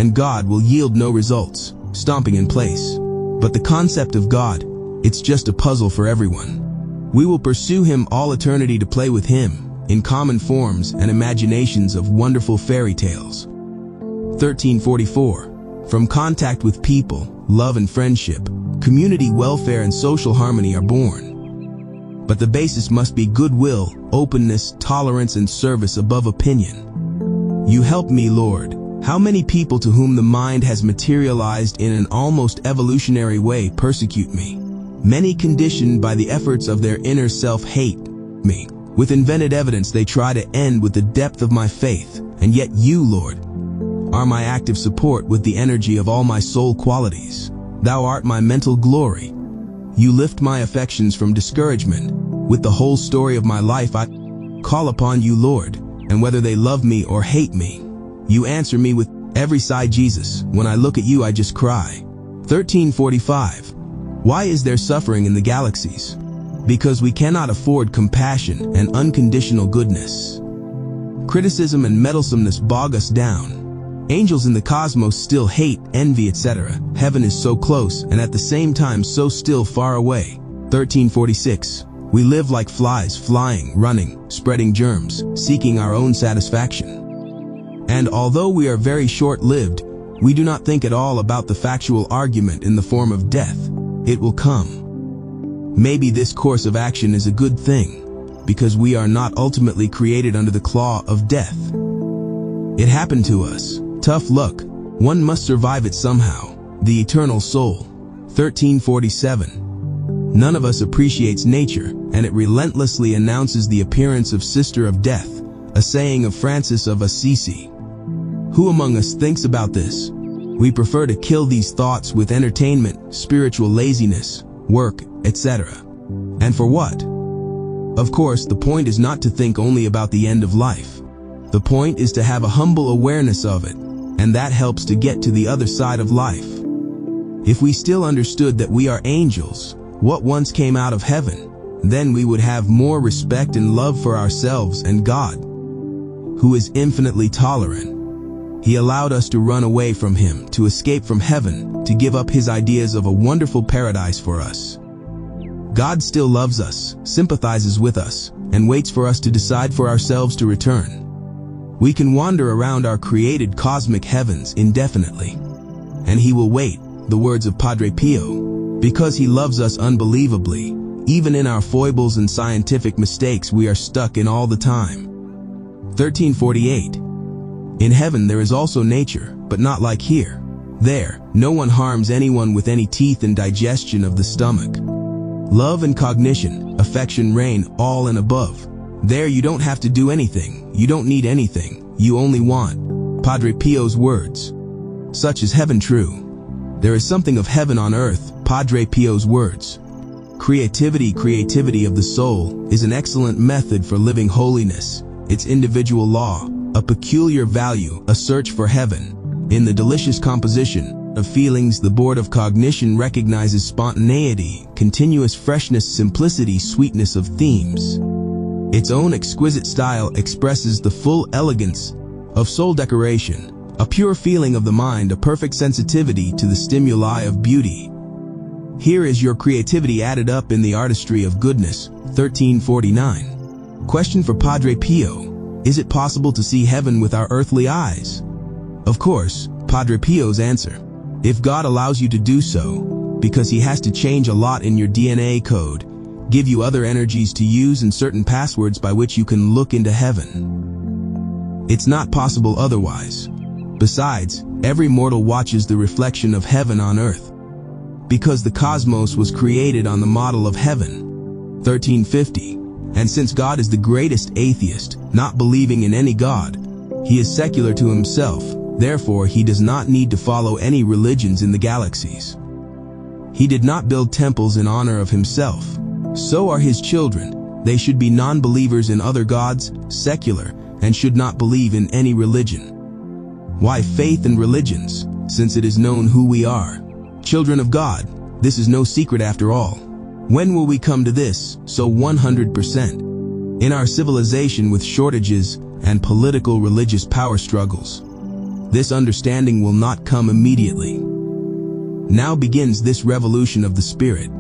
and God will yield no results, stomping in place. But the concept of God, it's just a puzzle for everyone. We will pursue Him all eternity to play with Him, in common forms and imaginations of wonderful fairy tales. 1344. From contact with people, love and friendship, community welfare and social harmony are born. But the basis must be goodwill, openness, tolerance and service above opinion. You help me, Lord. How many people to whom the mind has materialized in an almost evolutionary way persecute me? Many conditioned by the efforts of their inner self hate me. With invented evidence they try to end with the depth of my faith, and yet you, Lord, are my active support with the energy of all my soul qualities. Thou art my mental glory. You lift my affections from discouragement. With the whole story of my life I call upon you, Lord, and whether they love me or hate me, you answer me with every sigh, Jesus. When I look at you, I just cry. 1345. Why is there suffering in the galaxies? Because we cannot afford compassion and unconditional goodness. Criticism and meddlesomeness bog us down. Angels in the cosmos still hate, envy, etc. Heaven is so close and at the same time so still far away. 1346. We live like flies, flying, running, spreading germs, seeking our own satisfaction. And although we are very short-lived, we do not think at all about the factual argument in the form of death. It will come. Maybe this course of action is a good thing, because we are not ultimately created under the claw of death. It happened to us. Tough luck. One must survive it somehow. The eternal soul. 1347. None of us appreciates nature, and it relentlessly announces the appearance of Sister of Death, a saying of Francis of Assisi. Who among us thinks about this? We prefer to kill these thoughts with entertainment, spiritual laziness, work, etc. And for what? Of course, the point is not to think only about the end of life. The point is to have a humble awareness of it, and that helps to get to the other side of life. If we still understood that we are angels, what once came out of heaven, then we would have more respect and love for ourselves and God, who is infinitely tolerant. He allowed us to run away from Him, to escape from heaven, to give up His ideas of a wonderful paradise for us. God still loves us, sympathizes with us, and waits for us to decide for ourselves to return. We can wander around our created cosmic heavens indefinitely, and He will wait, the words of Padre Pio, because He loves us unbelievably. Even in our foibles and scientific mistakes we are stuck in all the time. 1348. In heaven there is also nature, but not like here. There, no one harms anyone with any teeth and digestion of the stomach. Love and cognition, affection reign all and above. There you don't have to do anything, you don't need anything, you only want. Padre Pio's words. Such is heaven true. There is something of heaven on earth, Padre Pio's words. Creativity of the soul is an excellent method for living holiness, its individual law, a peculiar value, a search for heaven. In the delicious composition of feelings, the board of cognition recognizes spontaneity, continuous freshness, simplicity, sweetness of themes. Its own exquisite style expresses the full elegance of soul decoration, a pure feeling of the mind, a perfect sensitivity to the stimuli of beauty. Here is your creativity added up in the artistry of goodness. 1349. Question for Padre Pio. Is it possible to see heaven with our earthly eyes? Of course, Padre Pio's answer. If God allows you to do so, because He has to change a lot in your DNA code, give you other energies to use and certain passwords by which you can look into heaven. It's not possible otherwise. Besides, every mortal watches the reflection of heaven on earth, because the cosmos was created on the model of heaven. 1350. And since God is the greatest atheist, not believing in any God, He is secular to Himself, therefore He does not need to follow any religions in the galaxies. He did not build temples in honor of Himself. So are His children. They should be non-believers in other gods, secular, and should not believe in any religion. Why faith and religions, since it is known who we are? Children of God, this is no secret after all. When will we come to this, so 100%? In our civilization with shortages and political religious power struggles. This understanding will not come immediately. Now begins this revolution of the spirit.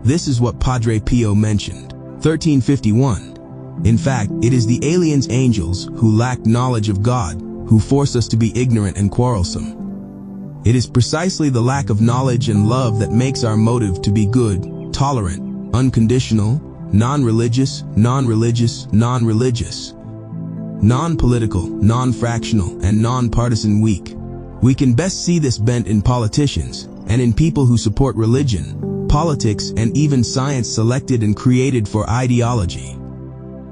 This is what Padre Pio mentioned. 1351. In fact, it is the aliens angels who lack knowledge of God, who force us to be ignorant and quarrelsome. It is precisely the lack of knowledge and love that makes our motive to be good, tolerant, unconditional, non-religious, non-religious, non-religious, non-political, non-fractional, and non-partisan weak. We can best see this bent in politicians and in people who support religion, politics, and even science selected and created for ideology.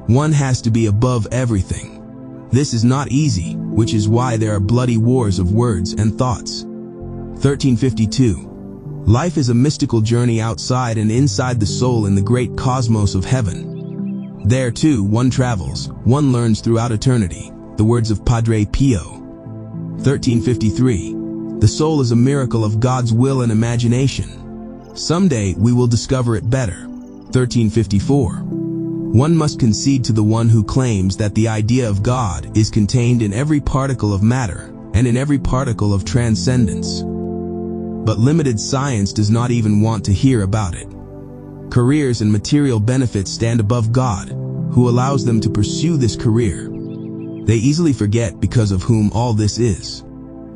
One has to be above everything. This is not easy, which is why there are bloody wars of words and thoughts. 1352. Life is a mystical journey outside and inside the soul in the great cosmos of heaven. There too, one travels, one learns throughout eternity. The words of Padre Pio. 1353. The soul is a miracle of God's will and imagination. Someday we will discover it better. 1354. One must concede to the one who claims that the idea of God is contained in every particle of matter and in every particle of transcendence. But limited science does not even want to hear about it. Careers and material benefits stand above God, who allows them to pursue this career. They easily forget because of whom all this is.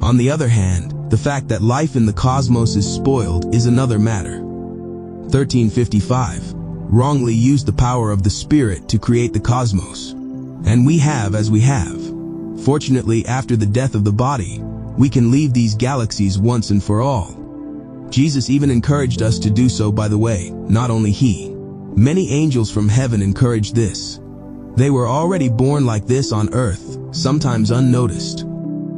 On the other hand, the fact that life in the cosmos is spoiled is another matter. 1355. Wrongly use the power of the spirit to create the cosmos. And we have as we have. Fortunately, after the death of the body, we can leave these galaxies once and for all. Jesus even encouraged us to do so, by the way, not only he. Many angels from heaven encouraged this. They were already born like this on earth, sometimes unnoticed.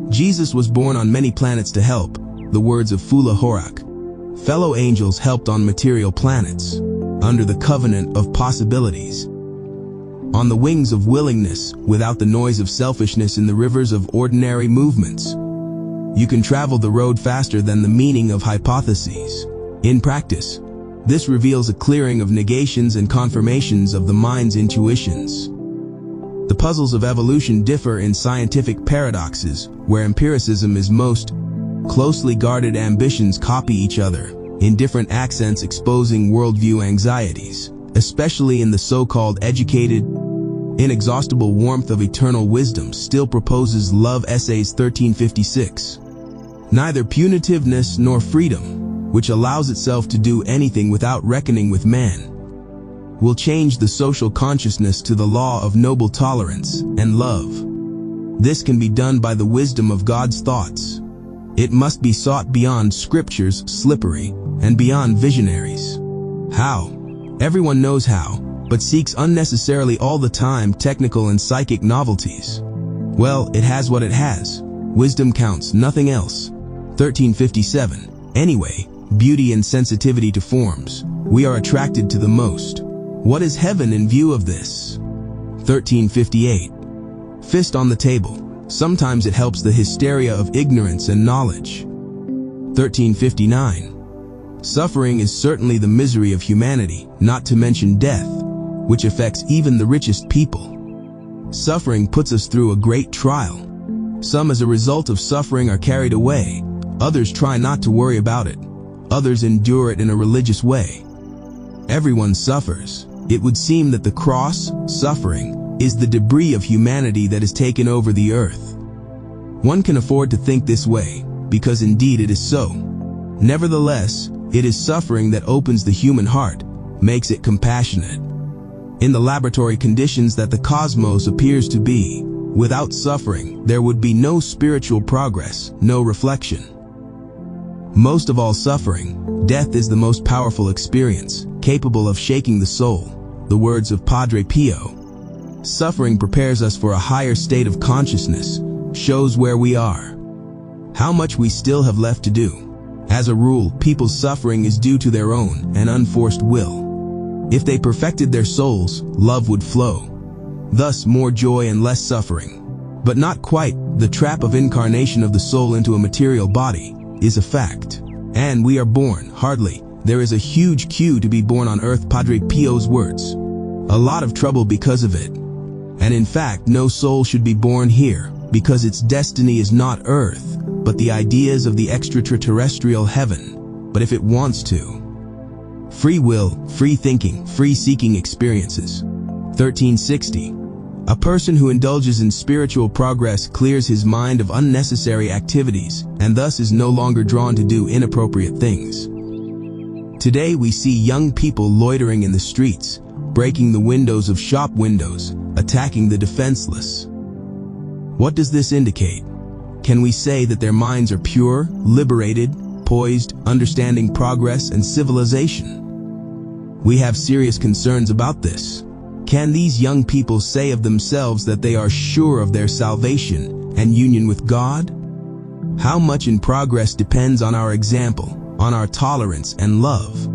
Jesus was born on many planets to help, the words of V1E14. Fellow angels helped on material planets, under the covenant of possibilities. On the wings of willingness, without the noise of selfishness in the rivers of ordinary movements. You can travel the road faster than the meaning of hypotheses. In practice, this reveals a clearing of negations and confirmations of the mind's intuitions. The puzzles of evolution differ in scientific paradoxes, where empiricism is most closely guarded. Ambitions copy each other, in different accents, exposing worldview anxieties, especially in the so-called educated. Inexhaustible warmth of eternal wisdom still proposes love. Essays. 1356. Neither punitiveness nor freedom, which allows itself to do anything without reckoning with man, will change the social consciousness to the law of noble tolerance and love. This can be done by the wisdom of God's thoughts. It must be sought beyond scriptures slippery and beyond visionaries. How? Everyone knows how, but seeks unnecessarily all the time technical and psychic novelties. Well, it has what it has. Wisdom counts, nothing else. 1357. Anyway, beauty and sensitivity to forms, we are attracted to the most. What is heaven in view of this? 1358. Fist on the table. Sometimes it helps the hysteria of ignorance and knowledge. 1359. Suffering is certainly the misery of humanity, not to mention death, which affects even the richest people. Suffering puts us through a great trial. Some as a result of suffering are carried away. Others try not to worry about it. Others endure it in a religious way. Everyone suffers. It would seem that the cross, suffering, is the debris of humanity that has taken over the earth. One can afford to think this way, because indeed it is so. Nevertheless, it is suffering that opens the human heart, makes it compassionate. In the laboratory conditions that the cosmos appears to be, without suffering, there would be no spiritual progress, no reflection. Most of all suffering, death is the most powerful experience, capable of shaking the soul. The words of Padre Pio. Suffering prepares us for a higher state of consciousness, shows where we are, how much we still have left to do. As a rule, people's suffering is due to their own and unforced will. If they perfected their souls, love would flow. Thus, more joy and less suffering. But not quite. The trap of incarnation of the soul into a material body is a fact. And we are born, hardly. There is a huge queue to be born on earth. Padre Pio's words. A lot of trouble because of it. And in fact, no soul should be born here. because its destiny is not Earth, but the ideas of the extraterrestrial heaven, but if it wants to. Free will, free thinking, free seeking experiences. 1360. A person who indulges in spiritual progress clears his mind of unnecessary activities and thus is no longer drawn to do inappropriate things. Today we see young people loitering in the streets, breaking the windows of shop windows, attacking the defenseless. What does this indicate? Can we say that their minds are pure, liberated, poised, understanding progress and civilization? We have serious concerns about this. Can these young people say of themselves that they are sure of their salvation and union with God? How much in progress depends on our example, on our tolerance and love.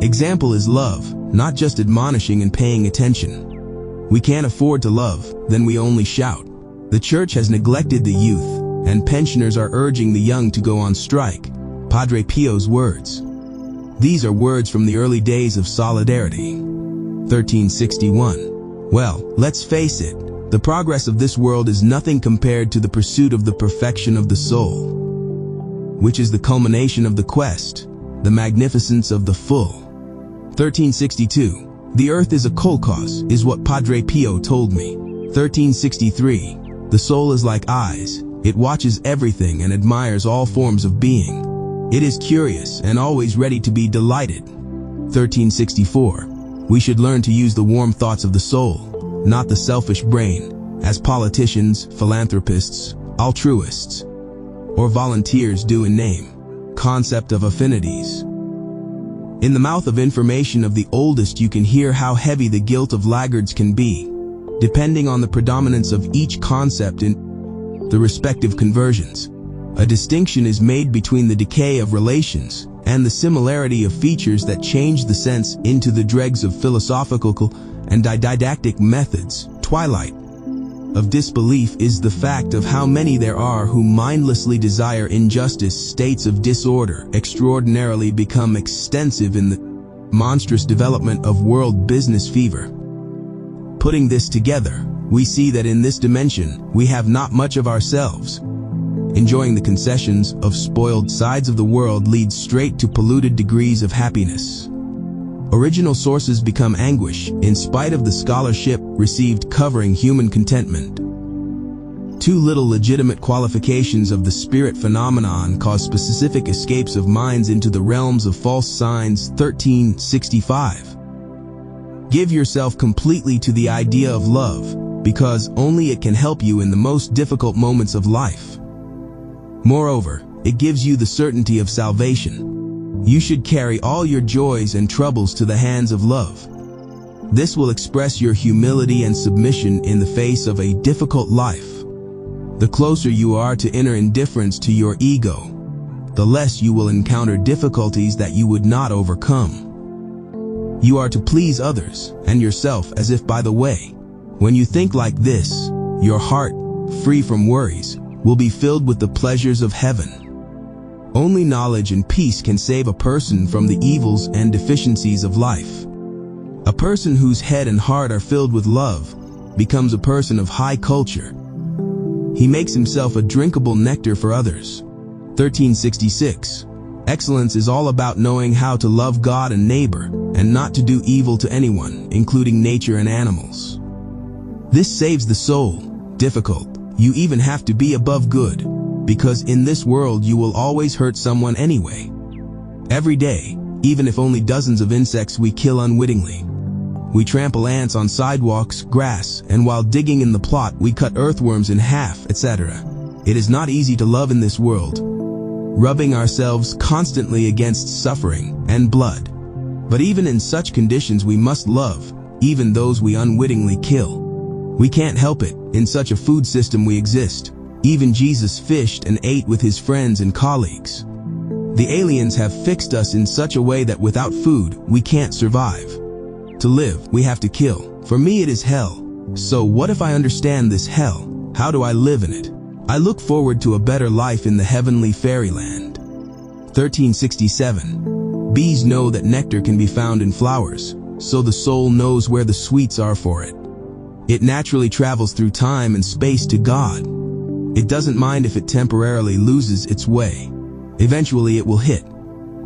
Example is love, not just admonishing and paying attention. We can't afford to love, then we only shout. The church has neglected the youth, and pensioners are urging the young to go on strike. Padre Pio's words. These are words from the early days of solidarity. 1361. Well, let's face it, the progress of this world is nothing compared to the pursuit of the perfection of the soul, which is the culmination of the quest, the magnificence of the full. 1362. The earth is a kolkhoz, is what Padre Pio told me. 1363. The soul is like eyes, it watches everything and admires all forms of being. It is curious and always ready to be delighted. 1364. We should learn to use the warm thoughts of the soul, not the selfish brain, as politicians, philanthropists, altruists, or volunteers do in name. Concept of affinities. In the mouth of information of the oldest you can hear how heavy the guilt of laggards can be, depending on the predominance of each concept in the respective conversions. A distinction is made between the decay of relations and the similarity of features that change the sense into the dregs of philosophical and didactic methods. Twilight of disbelief is the fact of how many there are who mindlessly desire injustice. States of disorder extraordinarily become extensive in the monstrous development of world business fever. Putting this together, we see that in this dimension, we have not much of ourselves. Enjoying the concessions of spoiled sides of the world leads straight to polluted degrees of happiness. Original sources become anguish in spite of the scholarship received covering human contentment. Too little legitimate qualifications of the spirit phenomenon cause specific escapes of minds into the realms of false signs. 1365. Give yourself completely to the idea of love, because only it can help you in the most difficult moments of life. Moreover, it gives you the certainty of salvation. You should carry all your joys and troubles to the hands of love. This will express your humility and submission in the face of a difficult life. The closer you are to inner indifference to your ego, the less you will encounter difficulties that you would not overcome. You are to please others and yourself as if by the way. When you think like this, your heart, free from worries, will be filled with the pleasures of heaven. Only knowledge and peace can save a person from the evils and deficiencies of life. A person whose head and heart are filled with love becomes a person of high culture. He makes himself a drinkable nectar for others. 1366. Excellence is all about knowing how to love God and neighbor, and not to do evil to anyone, including nature and animals. This saves the soul. Difficult. You even have to be above good, because in this world you will always hurt someone anyway. Every day, even if only dozens of insects we kill unwittingly. We trample ants on sidewalks, grass, and while digging in the plot we cut earthworms in half, etc. It is not easy to love in this world, rubbing ourselves constantly against suffering and blood. But even in such conditions we must love, even those we unwittingly kill. We can't help it, in such a food system we exist. Even Jesus fished and ate with his friends and colleagues. The aliens have fixed us in such a way that without food, we can't survive. To live, we have to kill. For me it is hell. So what if I understand this hell? How do I live in it? I look forward to a better life in the heavenly fairyland. 1367. Bees know that nectar can be found in flowers, so the soul knows where the sweets are for it. It naturally travels through time and space to God. It doesn't mind if it temporarily loses its way. Eventually it will hit.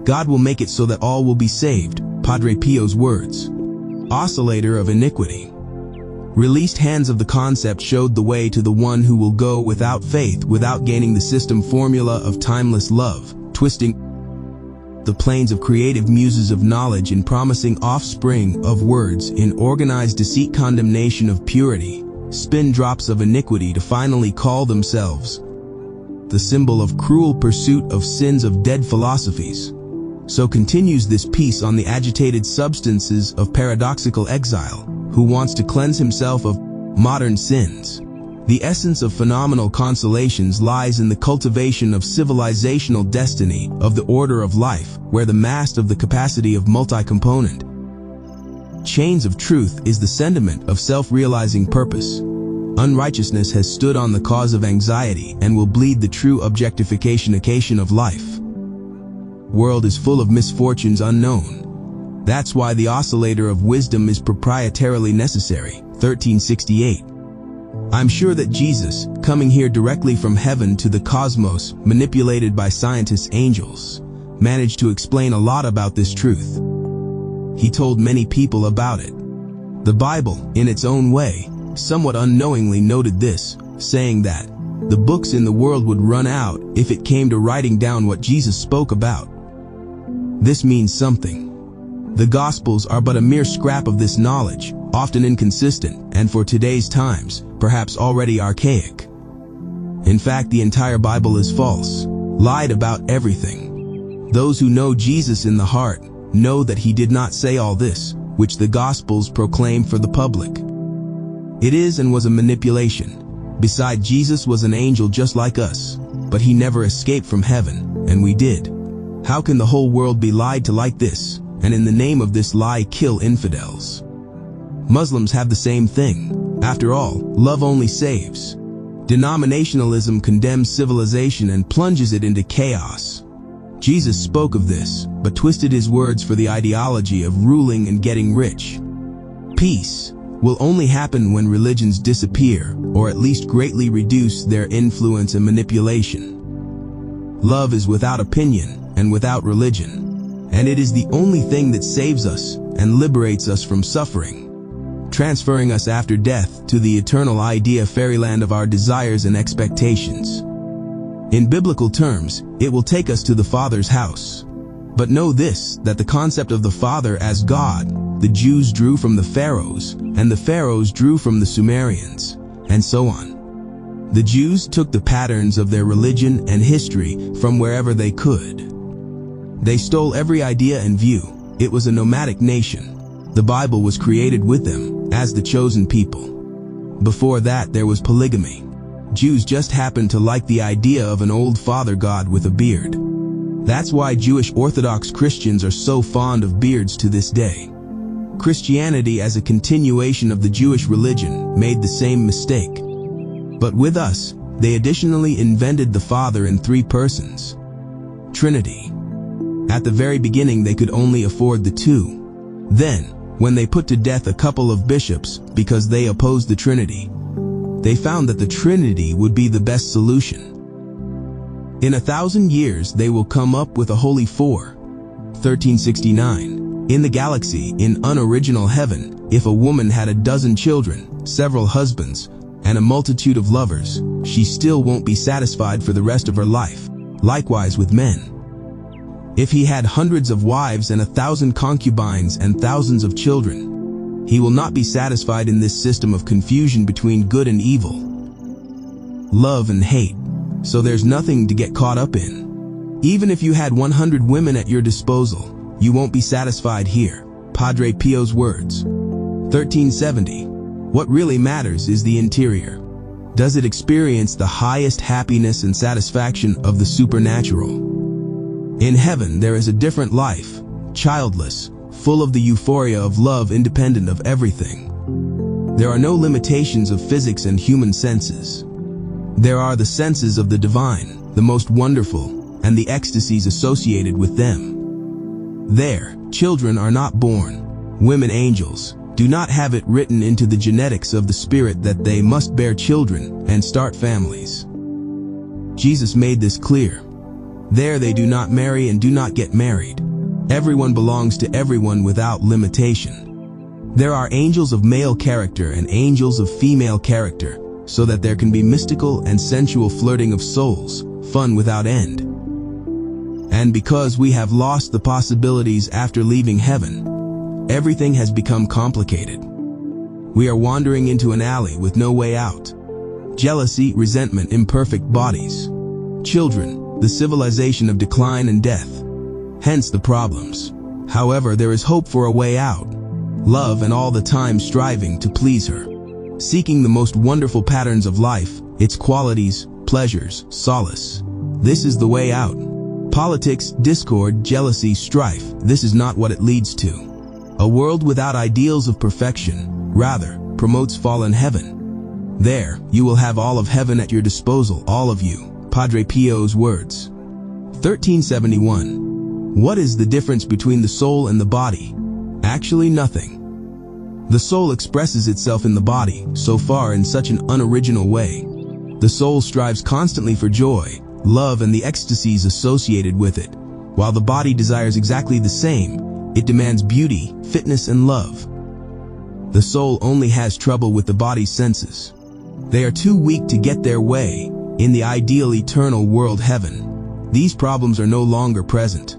God will make it so that all will be saved. Padre Pio's words. Oscillator of iniquity. Released hands of the concept showed the way to the one who will go without faith, without gaining the system formula of timeless love, twisting the planes of creative muses of knowledge in promising offspring of words, in organized deceit, condemnation of purity, spin drops of iniquity to finally call themselves the symbol of cruel pursuit of sins of dead philosophies. So continues this piece on the agitated substances of paradoxical exile, who wants to cleanse himself of modern sins. The essence of phenomenal consolations lies in the cultivation of civilizational destiny, of the order of life, where the mast of the capacity of multi-component chains of truth is the sentiment of self-realizing purpose. Unrighteousness has stood on the cause of anxiety and will bleed the true objectification of life. World is full of misfortunes unknown. That's why the oscillator of wisdom is proprietarily necessary. 1368. I'm sure that Jesus, coming here directly from heaven to the cosmos, manipulated by scientists, angels, managed to explain a lot about this truth. He told many people about it. The Bible, in its own way, somewhat unknowingly noted this, saying that the books in the world would run out if it came to writing down what Jesus spoke about. This means something. The Gospels are but a mere scrap of this knowledge, often inconsistent, and for today's times, perhaps already archaic. In fact, the entire Bible is false, lied about everything. Those who know Jesus in the heart know that he did not say all this, which the Gospels proclaim for the public. It is and was a manipulation. Beside, Jesus was an angel just like us, but he never escaped from heaven, and we did. How can the whole world be lied to like this, and in the name of this lie kill infidels? Muslims have the same thing. After all, love only saves. Denominationalism condemns civilization and plunges it into chaos. Jesus spoke of this, but twisted his words for the ideology of ruling and getting rich. Peace will only happen when religions disappear, or at least greatly reduce their influence and manipulation. Love is without opinion and without religion, and it is the only thing that saves us and liberates us from suffering, transferring us after death to the eternal idea fairyland of our desires and expectations. In biblical terms, it will take us to the Father's house. But know this, that the concept of the Father as God, the Jews drew from the Pharaohs, and the Pharaohs drew from the Sumerians, and so on. The Jews took the patterns of their religion and history from wherever they could. They stole every idea and view. It was a nomadic nation. The Bible was created with them, as the chosen people. Before that, there was polygamy. Jews just happened to like the idea of an old father god with a beard. That's why Jewish Orthodox Christians are so fond of beards to this day. Christianity, as a continuation of the Jewish religion, made the same mistake. But with us, they additionally invented the Father in three persons. Trinity. At the very beginning, they could only afford the two. Then, when they put to death a couple of bishops because they opposed the Trinity, they found that the Trinity would be the best solution. In 1,000 years, they will come up with a holy four. 1369. In the galaxy, in unoriginal heaven, if a woman had a dozen children, several husbands, and a multitude of lovers, she still won't be satisfied for the rest of her life. Likewise with men. If he had hundreds of wives and 1,000 concubines and thousands of children, he will not be satisfied in this system of confusion between good and evil, love and hate. So there's nothing to get caught up in. Even if you had 100 women at your disposal, you won't be satisfied here. Padre Pio's words. 1370. What really matters is the interior. Does it experience the highest happiness and satisfaction of the supernatural? In heaven, there is a different life, childless, full of the euphoria of love, independent of everything. There are no limitations of physics and human senses. There are the senses of the divine, the most wonderful, and the ecstasies associated with them. There, children are not born. Women angels do not have it written into the genetics of the spirit that they must bear children and start families. Jesus made this clear. There they do not marry and do not get married. Everyone belongs to everyone without limitation. There are angels of male character and angels of female character, so that there can be mystical and sensual flirting of souls, fun without end. And because we have lost the possibilities after leaving heaven, everything has become complicated. We are wandering into an alley with no way out. Jealousy, resentment, imperfect bodies. Children, the civilization of decline and death. Hence the problems. However, there is hope for a way out. Love and all the time striving to please her. Seeking the most wonderful patterns of life, its qualities, pleasures, solace. This is the way out. Politics, discord, jealousy, strife, this is not what it leads to. A world without ideals of perfection, rather, promotes fallen heaven. There, you will have all of heaven at your disposal, all of you. Padre Pio's words. 1371. What is the difference between the soul and the body? Actually nothing. The soul expresses itself in the body, so far in such an unoriginal way. The soul strives constantly for joy, love and the ecstasies associated with it, while the body desires exactly the same. It demands beauty, fitness and love. The soul only has trouble with the body's senses. They are too weak to get their way. In the ideal eternal world heaven, these problems are no longer present.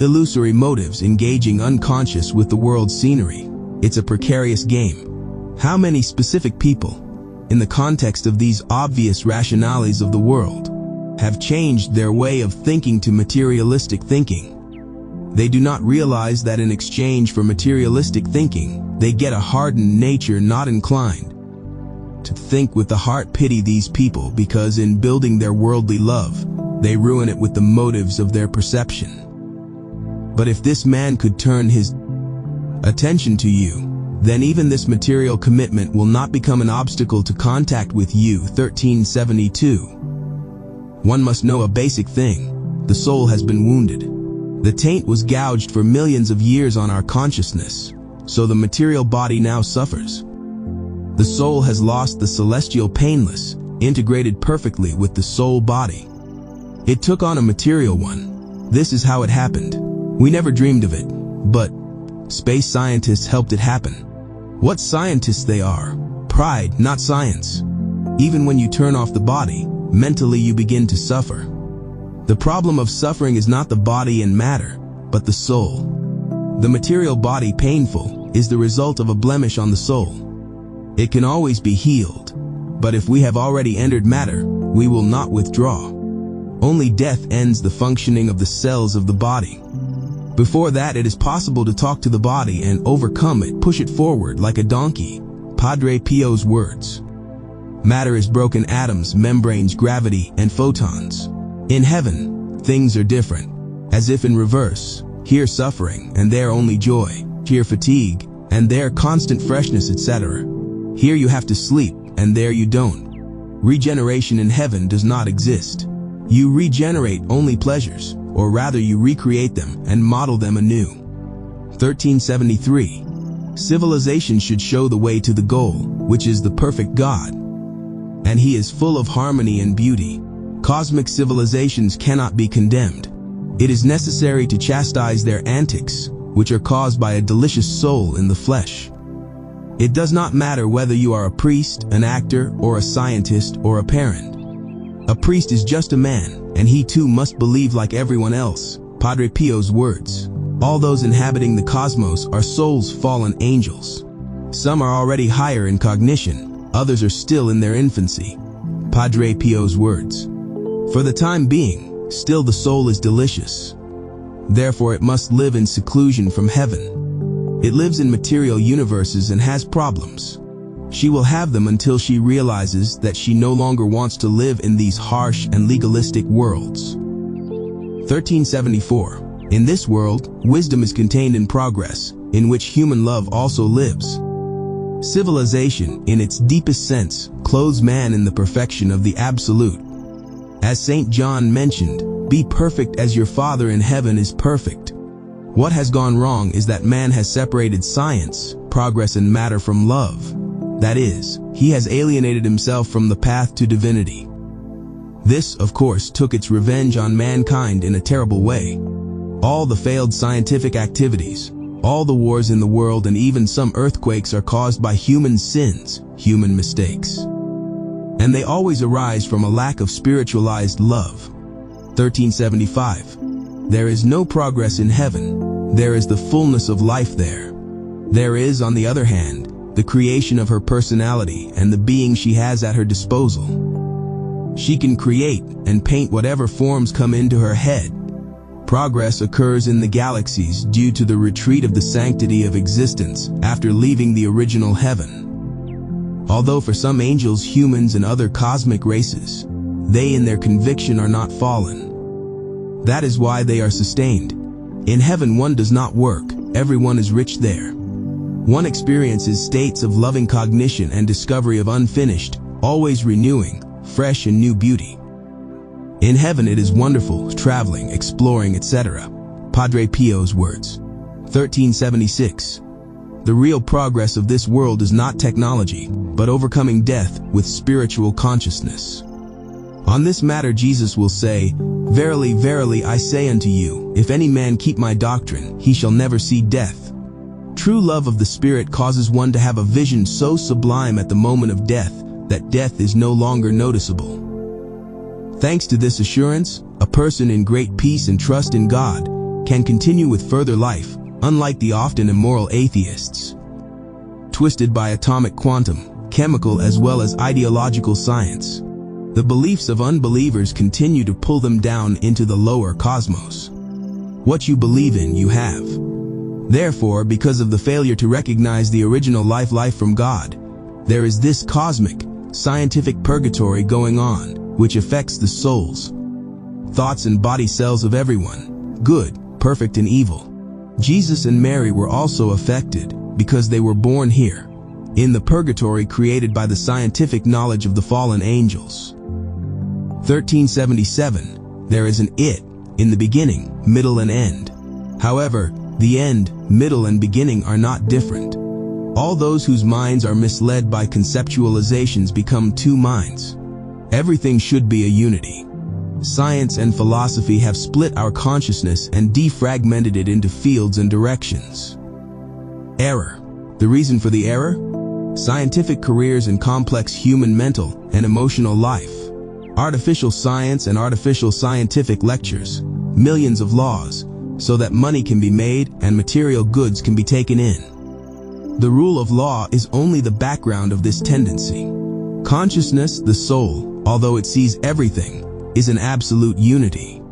Illusory motives engaging unconscious with the world's scenery. It's a precarious game. How many specific people, in the context of these obvious rationales of the world, have changed their way of thinking to materialistic thinking? They do not realize that in exchange for materialistic thinking, they get a hardened nature not inclined to think with the heart. Pity these people, because in building their worldly love, they ruin it with the motives of their perception. But if this man could turn his attention to you, then even this material commitment will not become an obstacle to contact with you. 1372. One must know a basic thing. The soul has been wounded. The taint was gouged for millions of years on our consciousness, so the material body now suffers. The soul has lost the celestial painless, integrated perfectly with the soul body. It took on a material one. This is how it happened. We never dreamed of it, but space scientists helped it happen. What scientists they are. Pride, not science. Even when you turn off the body, mentally you begin to suffer. The problem of suffering is not the body and matter, but the soul. The material body, painful, is the result of a blemish on the soul. It can always be healed, but if we have already entered matter, we will not withdraw. Only death ends the functioning of the cells of the body. Before that, it is possible to talk to the body and overcome it, push it forward like a donkey. Padre Pio's words. Matter is broken atoms, membranes, gravity, and photons. In heaven, things are different, as if in reverse. Here suffering, and there only joy. Here fatigue, and there constant freshness, etc. Here you have to sleep, and there you don't. Regeneration in heaven does not exist. You regenerate only pleasures, or rather you recreate them and model them anew. 1373. Civilization should show the way to the goal, which is the perfect God. And he is full of harmony and beauty. Cosmic civilizations cannot be condemned. It is necessary to chastise their antics, which are caused by a delicious soul in the flesh. It does not matter whether you are a priest, an actor, or a scientist, or a parent. A priest is just a man, and he too must believe like everyone else. Padre Pio's words. All those inhabiting the cosmos are souls, fallen angels. Some are already higher in cognition, others are still in their infancy. Padre Pio's words. For the time being, still the soul is delicious. Therefore it must live in seclusion from heaven. It lives in material universes and has problems. She will have them until she realizes that she no longer wants to live in these harsh and legalistic worlds. 1374. In this world, wisdom is contained in progress, in which human love also lives. Civilization, in its deepest sense, clothes man in the perfection of the Absolute. As St. John mentioned, be perfect as your Father in heaven is perfect. What has gone wrong is that man has separated science, progress and matter from love. That is, he has alienated himself from the path to divinity. This, of course, took its revenge on mankind in a terrible way. All the failed scientific activities, all the wars in the world, and even some earthquakes are caused by human sins, human mistakes. And they always arise from a lack of spiritualized love. 1375. There is no progress in heaven. There is the fullness of life there. There is, on the other hand, the creation of her personality and the being she has at her disposal. She can create and paint whatever forms come into her head. Progress occurs in the galaxies due to the retreat of the sanctity of existence after leaving the original heaven. Although for some angels, humans, and other cosmic races, they in their conviction are not fallen. That is why they are sustained. In heaven one does not work, everyone is rich there. One experiences states of loving cognition and discovery of unfinished, always renewing, fresh and new beauty. In heaven it is wonderful, traveling, exploring, etc. Padre Pio's words. 1376. The real progress of this world is not technology, but overcoming death with spiritual consciousness. On this matter Jesus will say, "Verily, verily, I say unto you, if any man keep my doctrine, he shall never see death." True love of the Spirit causes one to have a vision so sublime at the moment of death that death is no longer noticeable. Thanks to this assurance, a person in great peace and trust in God can continue with further life, unlike the often immoral atheists. Twisted by atomic, quantum, chemical as well as ideological science, the beliefs of unbelievers continue to pull them down into the lower cosmos. What you believe in, you have. Therefore, because of the failure to recognize the original life from God, there is this cosmic, scientific purgatory going on, which affects the souls, thoughts and body cells of everyone, good, perfect and evil. Jesus and Mary were also affected because they were born here, in the purgatory created by the scientific knowledge of the fallen angels. 1377. There is an it in the beginning, middle and end. However, the end, middle and beginning are not different. All those whose minds are misled by conceptualizations become two minds. Everything should be a unity. Science and philosophy have split our consciousness and defragmented it into fields and directions. Error. The reason for the error? Scientific careers and complex human mental and emotional life. Artificial science and artificial scientific lectures. Millions of laws, so that money can be made and material goods can be taken in. The rule of law is only the background of this tendency. Consciousness, the soul, although it sees everything, is an absolute unity.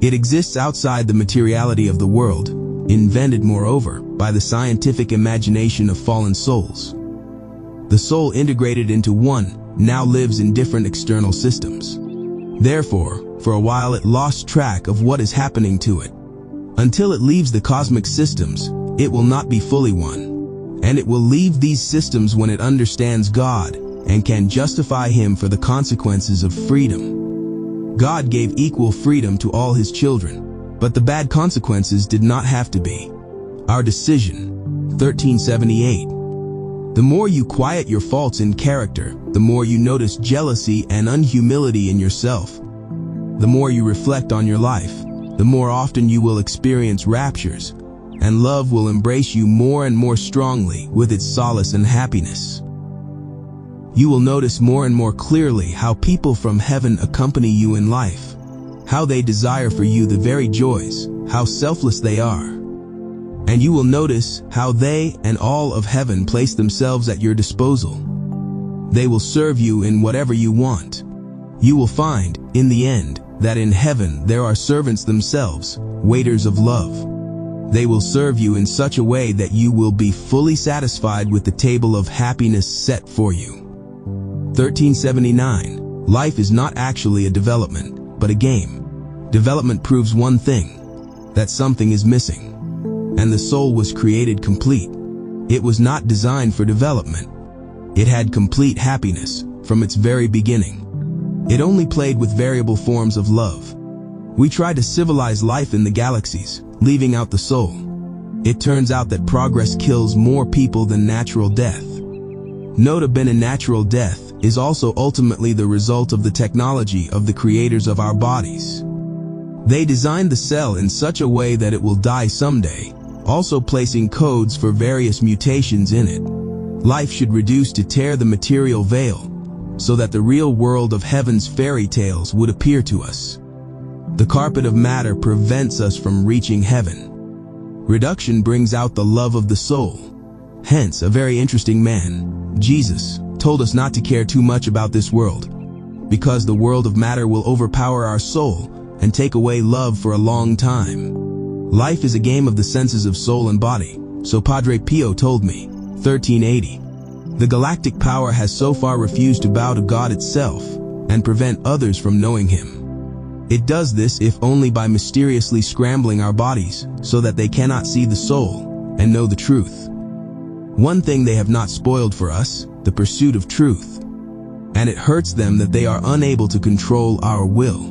It exists outside the materiality of the world, invented moreover by the scientific imagination of fallen souls. The soul integrated into one now lives in different external systems. Therefore, for a while it lost track of what is happening to it. Until it leaves the cosmic systems, it will not be fully one. And it will leave these systems when it understands God and can justify Him for the consequences of freedom. God gave equal freedom to all His children, but the bad consequences did not have to be. Our decision. 1378. The more you quiet your faults in character, the more you notice jealousy and unhumility in yourself. The more you reflect on your life, the more often you will experience raptures, and love will embrace you more and more strongly with its solace and happiness. You will notice more and more clearly how people from heaven accompany you in life, how they desire for you the very joys, how selfless they are. And you will notice how they and all of heaven place themselves at your disposal. They will serve you in whatever you want. You will find, in the end, that in heaven there are servants themselves, waiters of love. They will serve you in such a way that you will be fully satisfied with the table of happiness set for you. 1379. Life is not actually a development, but a game. Development proves one thing, that something is missing. And the soul was created complete. It was not designed for development. It had complete happiness from its very beginning. It only played with variable forms of love. We try to civilize life in the galaxies, leaving out the soul. It turns out that progress kills more people than natural death. Nota bene, natural death is also ultimately the result of the technology of the creators of our bodies. They designed the cell in such a way that it will die someday, also placing codes for various mutations in it. Life should reduce to tear the material veil, so that the real world of heaven's fairy tales would appear to us. The carpet of matter prevents us from reaching heaven. Reduction brings out the love of the soul. Hence, a very interesting man, Jesus, told us not to care too much about this world, because the world of matter will overpower our soul and take away love for a long time. Life is a game of the senses of soul and body, so Padre Pio told me, 1380. The galactic power has so far refused to bow to God itself and prevent others from knowing Him. It does this if only by mysteriously scrambling our bodies so that they cannot see the soul and know the truth. One thing they have not spoiled for us, the pursuit of truth. And it hurts them that they are unable to control our will.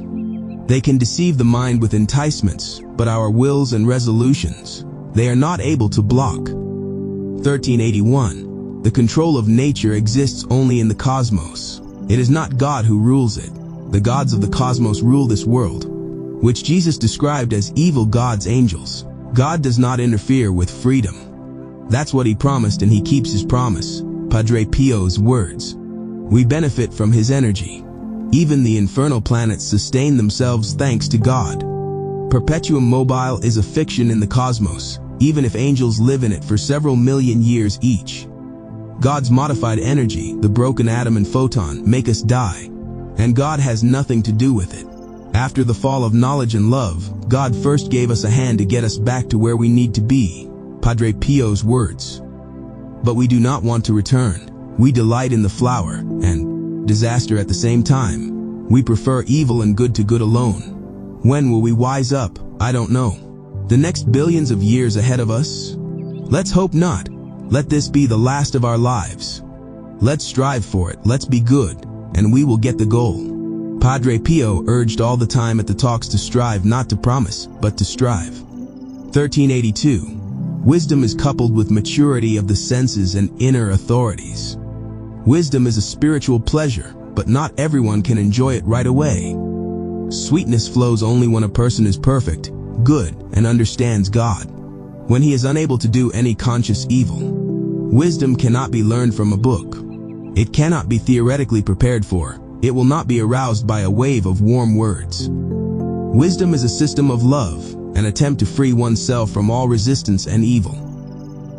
They can deceive the mind with enticements, but our wills and resolutions, they are not able to block. 1381. The control of nature exists only in the cosmos. It is not God who rules it. The gods of the cosmos rule this world, which Jesus described as evil gods, angels. God does not interfere with freedom. That's what He promised, and He keeps His promise. Padre Pio's words. We benefit from His energy. Even the infernal planets sustain themselves thanks to God. Perpetuum mobile is a fiction in the cosmos, even if angels live in it for several million years each. God's modified energy, the broken atom and photon, make us die, and God has nothing to do with it. After the fall of knowledge and love, God first gave us a hand to get us back to where we need to be. Padre Pio's words. But we do not want to return. We delight in the flower and disaster at the same time. We prefer evil and good to good alone. When will we wise up? I don't know. The next billions of years ahead of us? Let's hope not. Let this be the last of our lives. Let's strive for it. Let's be good, and we will get the goal. Padre Pio urged all the time at the talks to strive, not to promise, but to strive. 1382. Wisdom is coupled with maturity of the senses and inner authorities. Wisdom is a spiritual pleasure, but not everyone can enjoy it right away. Sweetness flows only when a person is perfect, good, and understands God. When he is unable to do any conscious evil. Wisdom cannot be learned from a book. It cannot be theoretically prepared for. It will not be aroused by a wave of warm words. Wisdom is a system of love, an attempt to free oneself from all resistance and evil.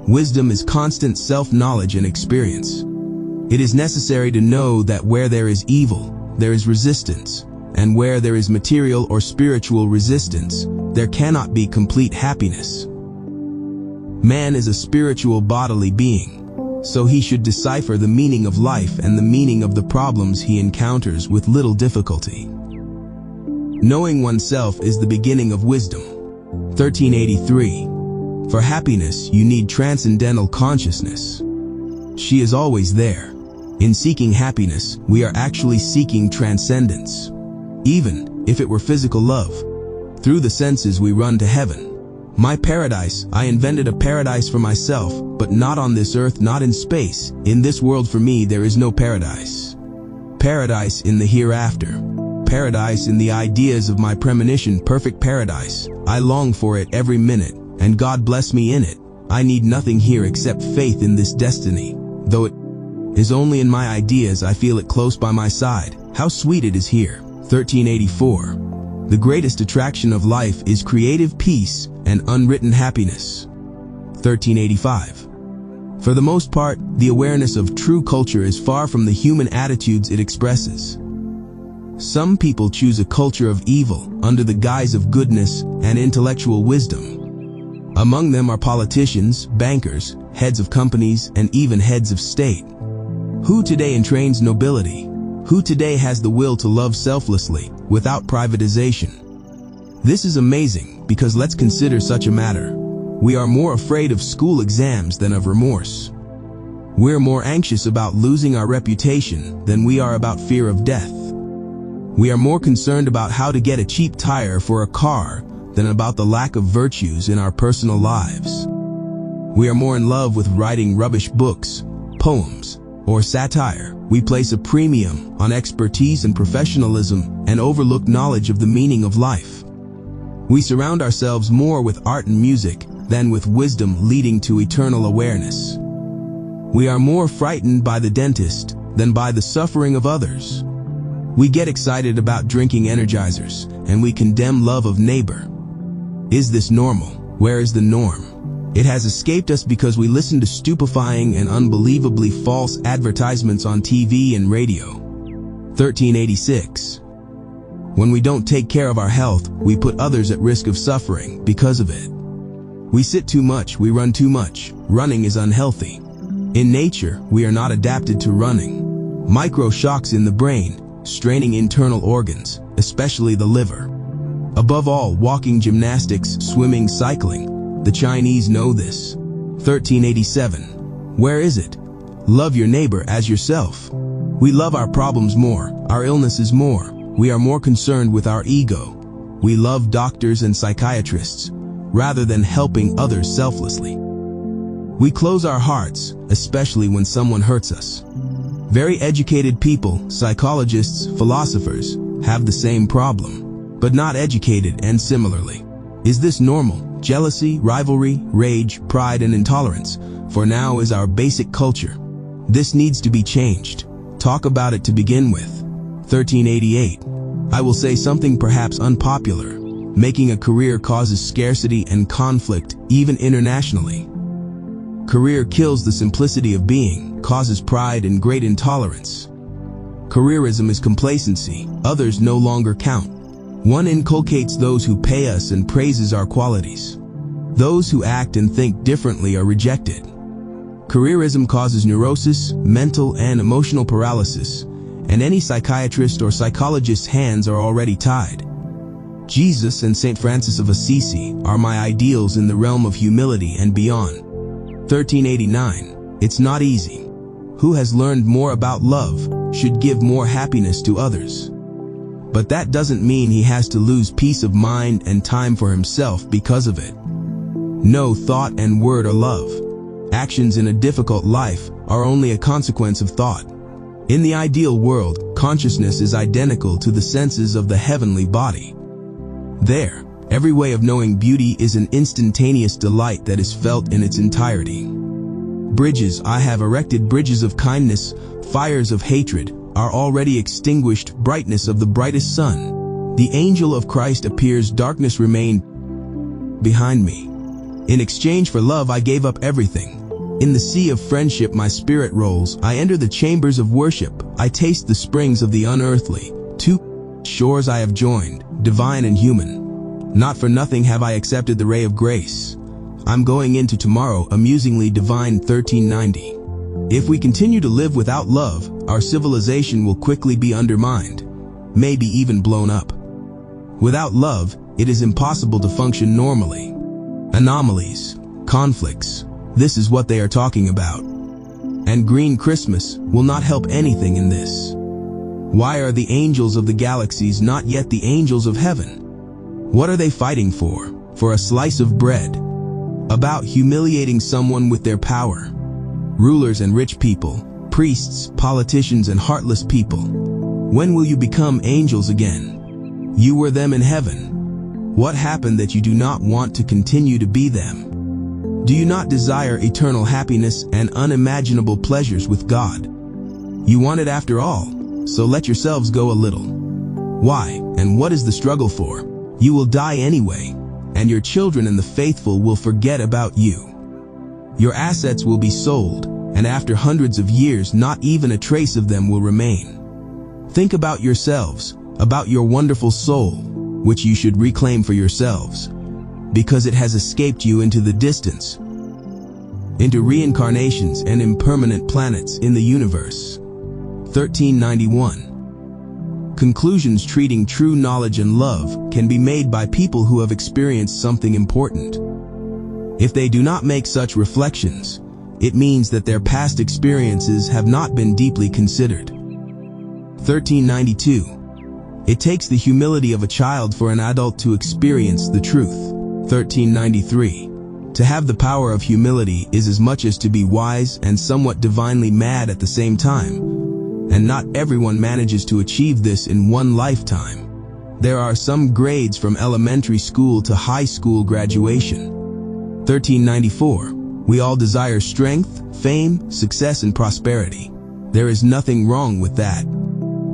Wisdom is constant self-knowledge and experience. It is necessary to know that where there is evil, there is resistance, and where there is material or spiritual resistance, there cannot be complete happiness. Man is a spiritual bodily being, so he should decipher the meaning of life and the meaning of the problems he encounters with little difficulty. Knowing oneself is the beginning of wisdom. 1383. For happiness, you need transcendental consciousness. She is always there. In seeking happiness, we are actually seeking transcendence. Even if it were physical love, through the senses we run to heaven. My paradise, I invented a paradise for myself, but not on this earth, not in space. In this world for me there is no paradise. Paradise in the hereafter. Paradise in the ideas of my premonition, perfect paradise. I long for it every minute, and God bless me in it. I need nothing here except faith in this destiny. Though it is only in my ideas, I feel it close by my side. How sweet it is here. 1384. The greatest attraction of life is creative peace and unwritten happiness. 1385. For the most part, the awareness of true culture is far from the human attitudes it expresses. Some people choose a culture of evil under the guise of goodness and intellectual wisdom. Among them are politicians, bankers, heads of companies, and even heads of state. Who today entrains nobility? Who today has the will to love selflessly, without privatization? This is amazing, because let's consider such a matter. We are more afraid of school exams than of remorse. We're more anxious about losing our reputation than we are about fear of death. We are more concerned about how to get a cheap tire for a car than about the lack of virtues in our personal lives. We are more in love with writing rubbish books, poems, or satire, We place a premium on expertise and professionalism and overlook knowledge of the meaning of life. We surround ourselves more with art and music than with wisdom leading to eternal awareness. We are more frightened by the dentist than by the suffering of others. We get excited about drinking energizers, and we condemn love of neighbor. Is this normal? Where is the norm? It has escaped us because we listen to stupefying and unbelievably false advertisements on TV and radio. 1386. When we don't take care of our health, we put others at risk of suffering because of it. We sit too much, we run too much. Running is unhealthy. In nature, we are not adapted to running. Micro shocks in the brain, straining internal organs, especially the liver. Above all, walking, gymnastics, swimming, cycling. The Chinese know this. 1387. Where is it? Love your neighbor as yourself. We love our problems more, our illnesses more. We are more concerned with our ego. We love doctors and psychiatrists, rather than helping others selflessly. We close our hearts, especially when someone hurts us. Very educated people, psychologists, philosophers, have the same problem, but not educated and similarly. Is this normal? Jealousy, rivalry, rage, pride, and intolerance, for now is our basic culture. This needs to be changed. Talk about it to begin with. 1388. I will say something perhaps unpopular. Making a career causes scarcity and conflict, even internationally. Career kills the simplicity of being, causes pride and great intolerance. Careerism is complacency. Others no longer count. One inculcates those who pay us and praises our qualities. Those who act and think differently are rejected. Careerism causes neurosis, mental and emotional paralysis, and any psychiatrist or psychologist's hands are already tied. Jesus and St. Francis of Assisi are my ideals in the realm of humility and beyond. 1389. It's not easy. Who has learned more about love should give more happiness to others. But that doesn't mean he has to lose peace of mind and time for himself because of it. No thought and word are love. Actions in a difficult life are only a consequence of thought. In the ideal world, consciousness is identical to the senses of the heavenly body. There, every way of knowing beauty is an instantaneous delight that is felt in its entirety. Bridges, I have erected bridges of kindness, fires of hatred, are already extinguished, brightness of the brightest sun. The angel of Christ appears, darkness remained behind me. In exchange for love I gave up everything. In the sea of friendship my spirit rolls, I enter the chambers of worship, I taste the springs of the unearthly. Two shores I have joined, divine and human. Not for nothing have I accepted the ray of grace. I'm going into tomorrow, amusingly divine. 1390. If we continue to live without love, our civilization will quickly be undermined, maybe even blown up. Without love, it is impossible to function normally. Anomalies, conflicts, this is what they are talking about. And Green Christmas will not help anything in this. Why are the angels of the galaxies not yet the angels of heaven? What are they fighting for? For a slice of bread? About humiliating someone with their power? Rulers and rich people, priests, politicians, and heartless people. When will you become angels again? You were them in heaven. What happened that you do not want to continue to be them? Do you not desire eternal happiness and unimaginable pleasures with God? You want it after all, so let yourselves go a little. Why, and what is the struggle for? You will die anyway, and your children and the faithful will forget about you. Your assets will be sold, and after hundreds of years not even a trace of them will remain. Think about yourselves, about your wonderful soul, which you should reclaim for yourselves, because it has escaped you into the distance, into reincarnations and impermanent planets in the universe. 1391. Conclusions treating true knowledge and love can be made by people who have experienced something important. If they do not make such reflections, it means that their past experiences have not been deeply considered. 1392. It takes the humility of a child for an adult to experience the truth. 1393. To have the power of humility is as much as to be wise and somewhat divinely mad at the same time, and not everyone manages to achieve this in one lifetime. There are some grades from elementary school to high school graduation. 1394. We all desire strength, fame, success, and prosperity. There is nothing wrong with that.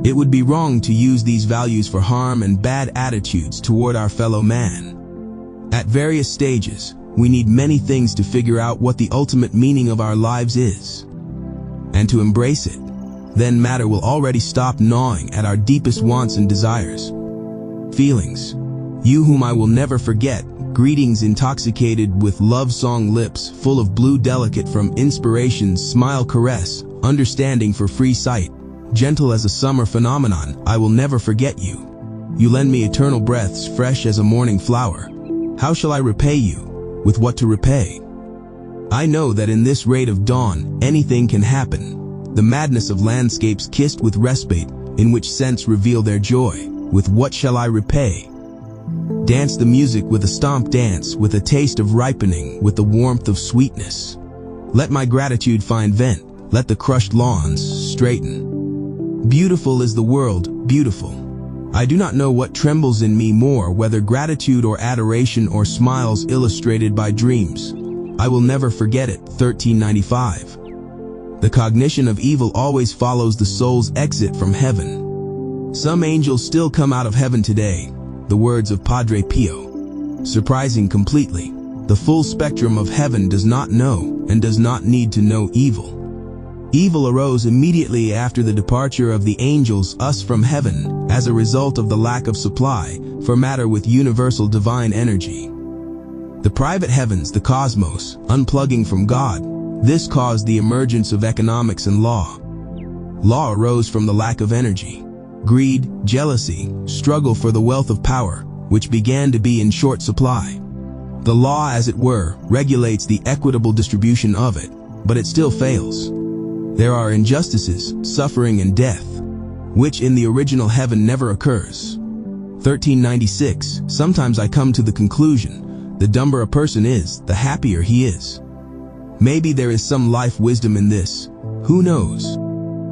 It would be wrong to use these values for harm and bad attitudes toward our fellow man. At various stages, we need many things to figure out what the ultimate meaning of our lives is, and to embrace it. Then matter will already stop gnawing at our deepest wants and desires. Feelings. You whom I will never forget, greetings intoxicated with love song lips, full of blue delicate from inspiration's smile caress, understanding for free sight, gentle as a summer phenomenon, I will never forget you. You lend me eternal breaths, fresh as a morning flower. How shall I repay you? With what to repay? I know that in this rate of dawn, anything can happen. The madness of landscapes kissed with respite, in which scents reveal their joy. With what shall I repay? Dance the music with a stomp dance, with a taste of ripening, with the warmth of sweetness. Let my gratitude find vent, let the crushed lawns straighten. Beautiful is the world, beautiful. I do not know what trembles in me more, whether gratitude or adoration or smiles illustrated by dreams. I will never forget it. 1395. The cognition of evil always follows the soul's exit from heaven. Some angels still come out of heaven today. The words of Padre Pio. Surprising completely, the full spectrum of heaven does not know and does not need to know evil. Evil arose immediately after the departure of the angels, us from heaven, as a result of the lack of supply for matter with universal divine energy. The private heavens, the cosmos, unplugging from God, this caused the emergence of economics and law. Law arose from the lack of energy. Greed, jealousy, struggle for the wealth of power, which began to be in short supply. The law, as it were, regulates the equitable distribution of it, but it still fails. There are injustices, suffering, and death, which in the original heaven never occurs. 1396. Sometimes I come to the conclusion, the dumber a person is, the happier he is. Maybe there is some life wisdom in this. Who knows?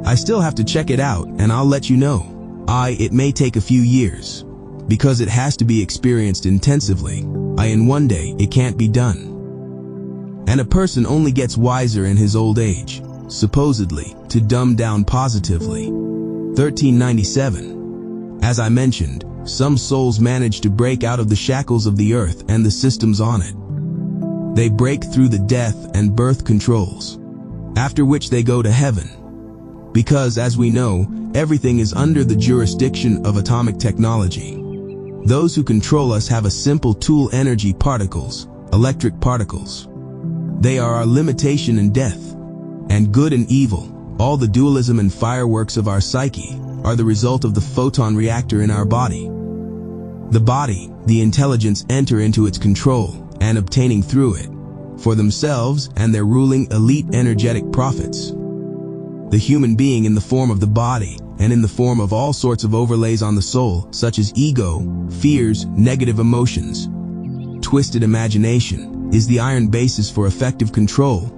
I still have to check it out, and I'll let you know. It may take a few years, because it has to be experienced intensively. In one day, it can't be done. And a person only gets wiser in his old age, supposedly, to dumb down positively. 1397. As I mentioned, some souls manage to break out of the shackles of the earth and the systems on it. They break through the death and birth controls, after which they go to heaven. Because, as we know, everything is under the jurisdiction of atomic technology. Those who control us have a simple tool: energy particles, electric particles. They are our limitation and death. And good and evil, all the dualism and fireworks of our psyche, are the result of the photon reactor in our body. The body, the intelligence enter into its control, and obtaining through it, for themselves and their ruling elite energetic prophets. The human being in the form of the body, and in the form of all sorts of overlays on the soul, such as ego, fears, negative emotions, twisted imagination, is the iron basis for effective control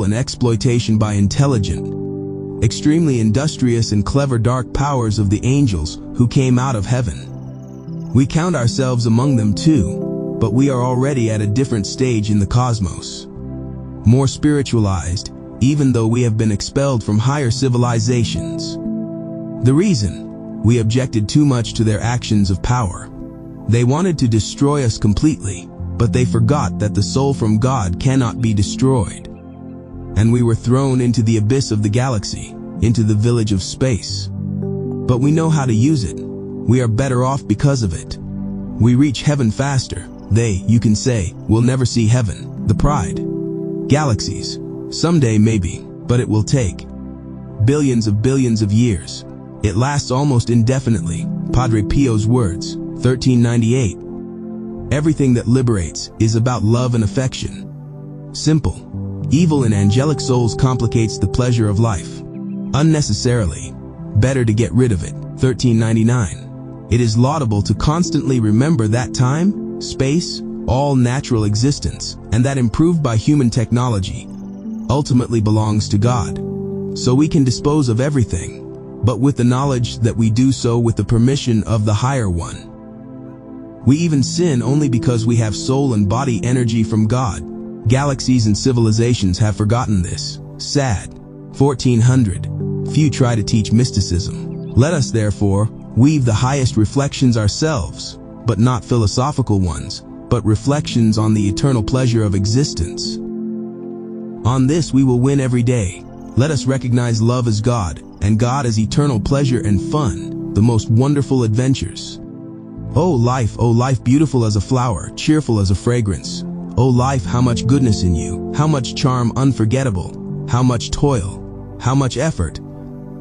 and exploitation by intelligent, extremely industrious and clever dark powers of the angels who came out of heaven. We count ourselves among them too, but we are already at a different stage in the cosmos. More spiritualized, even though we have been expelled from higher civilizations. The reason? We objected too much to their actions of power. They wanted to destroy us completely, but they forgot that the soul from God cannot be destroyed. And we were thrown into the abyss of the galaxy, into the village of space. But we know how to use it. We are better off because of it. We reach heaven faster. They, you can say, will never see heaven. The pride. Galaxies. Someday maybe, but it will take billions of years. It lasts almost indefinitely. Padre Pio's words, 1398. Everything that liberates is about love and affection. Simple. Evil in angelic souls complicates the pleasure of life. Unnecessarily. Better to get rid of it. 1399. It is laudable to constantly remember that time, space, all natural existence, and that improved by human technology, ultimately belongs to God. So we can dispose of everything. but with the knowledge that we do so with the permission of the Higher One. We even sin only because we have soul and body energy from God. Galaxies and civilizations have forgotten this. Sad. 1400. Few try to teach mysticism. Let us therefore weave the highest reflections ourselves, but not philosophical ones, but reflections on the eternal pleasure of existence. On this we will win every day. Let us recognize love as God, and God as eternal pleasure and fun, the most wonderful adventures. O life, beautiful as a flower, cheerful as a fragrance. O life, how much goodness in you, how much charm unforgettable, how much toil, how much effort,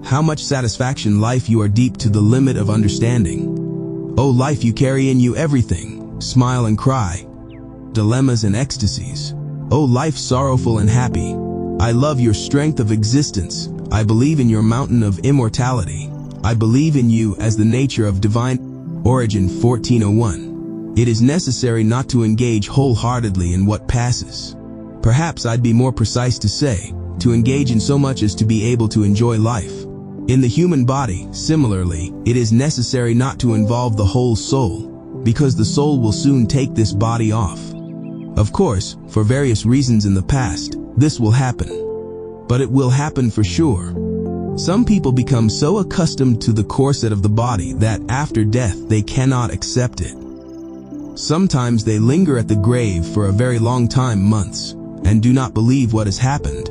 how much satisfaction. Life, you are deep to the limit of understanding. O life, you carry in you everything, smile and cry, dilemmas and ecstasies. O life, sorrowful and happy, I love your strength of existence. I believe in your mountain of immortality. I believe in you as the nature of divine origin. 1401. It is necessary not to engage wholeheartedly in what passes. Perhaps I'd be more precise to say, to engage in so much as to be able to enjoy life. In the human body, similarly, it is necessary not to involve the whole soul, because the soul will soon take this body off. Of course, for various reasons in the past, this will happen. But it will happen for sure. Some people become so accustomed to the corset of the body that after death they cannot accept it. Sometimes they linger at the grave for a very long time, months, and do not believe what has happened.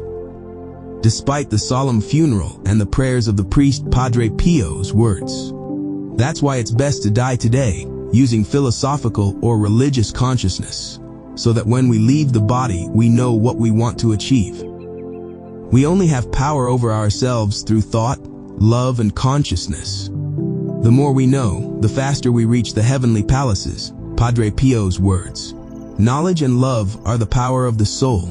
Despite the solemn funeral and the prayers of the priest Padre Pio's words. That's why it's best to die today, using philosophical or religious consciousness, so that when we leave the body we know what we want to achieve. We only have power over ourselves through thought, love, and consciousness. The more we know, the faster we reach the heavenly palaces. Padre Pio's words. Knowledge and love are the power of the soul.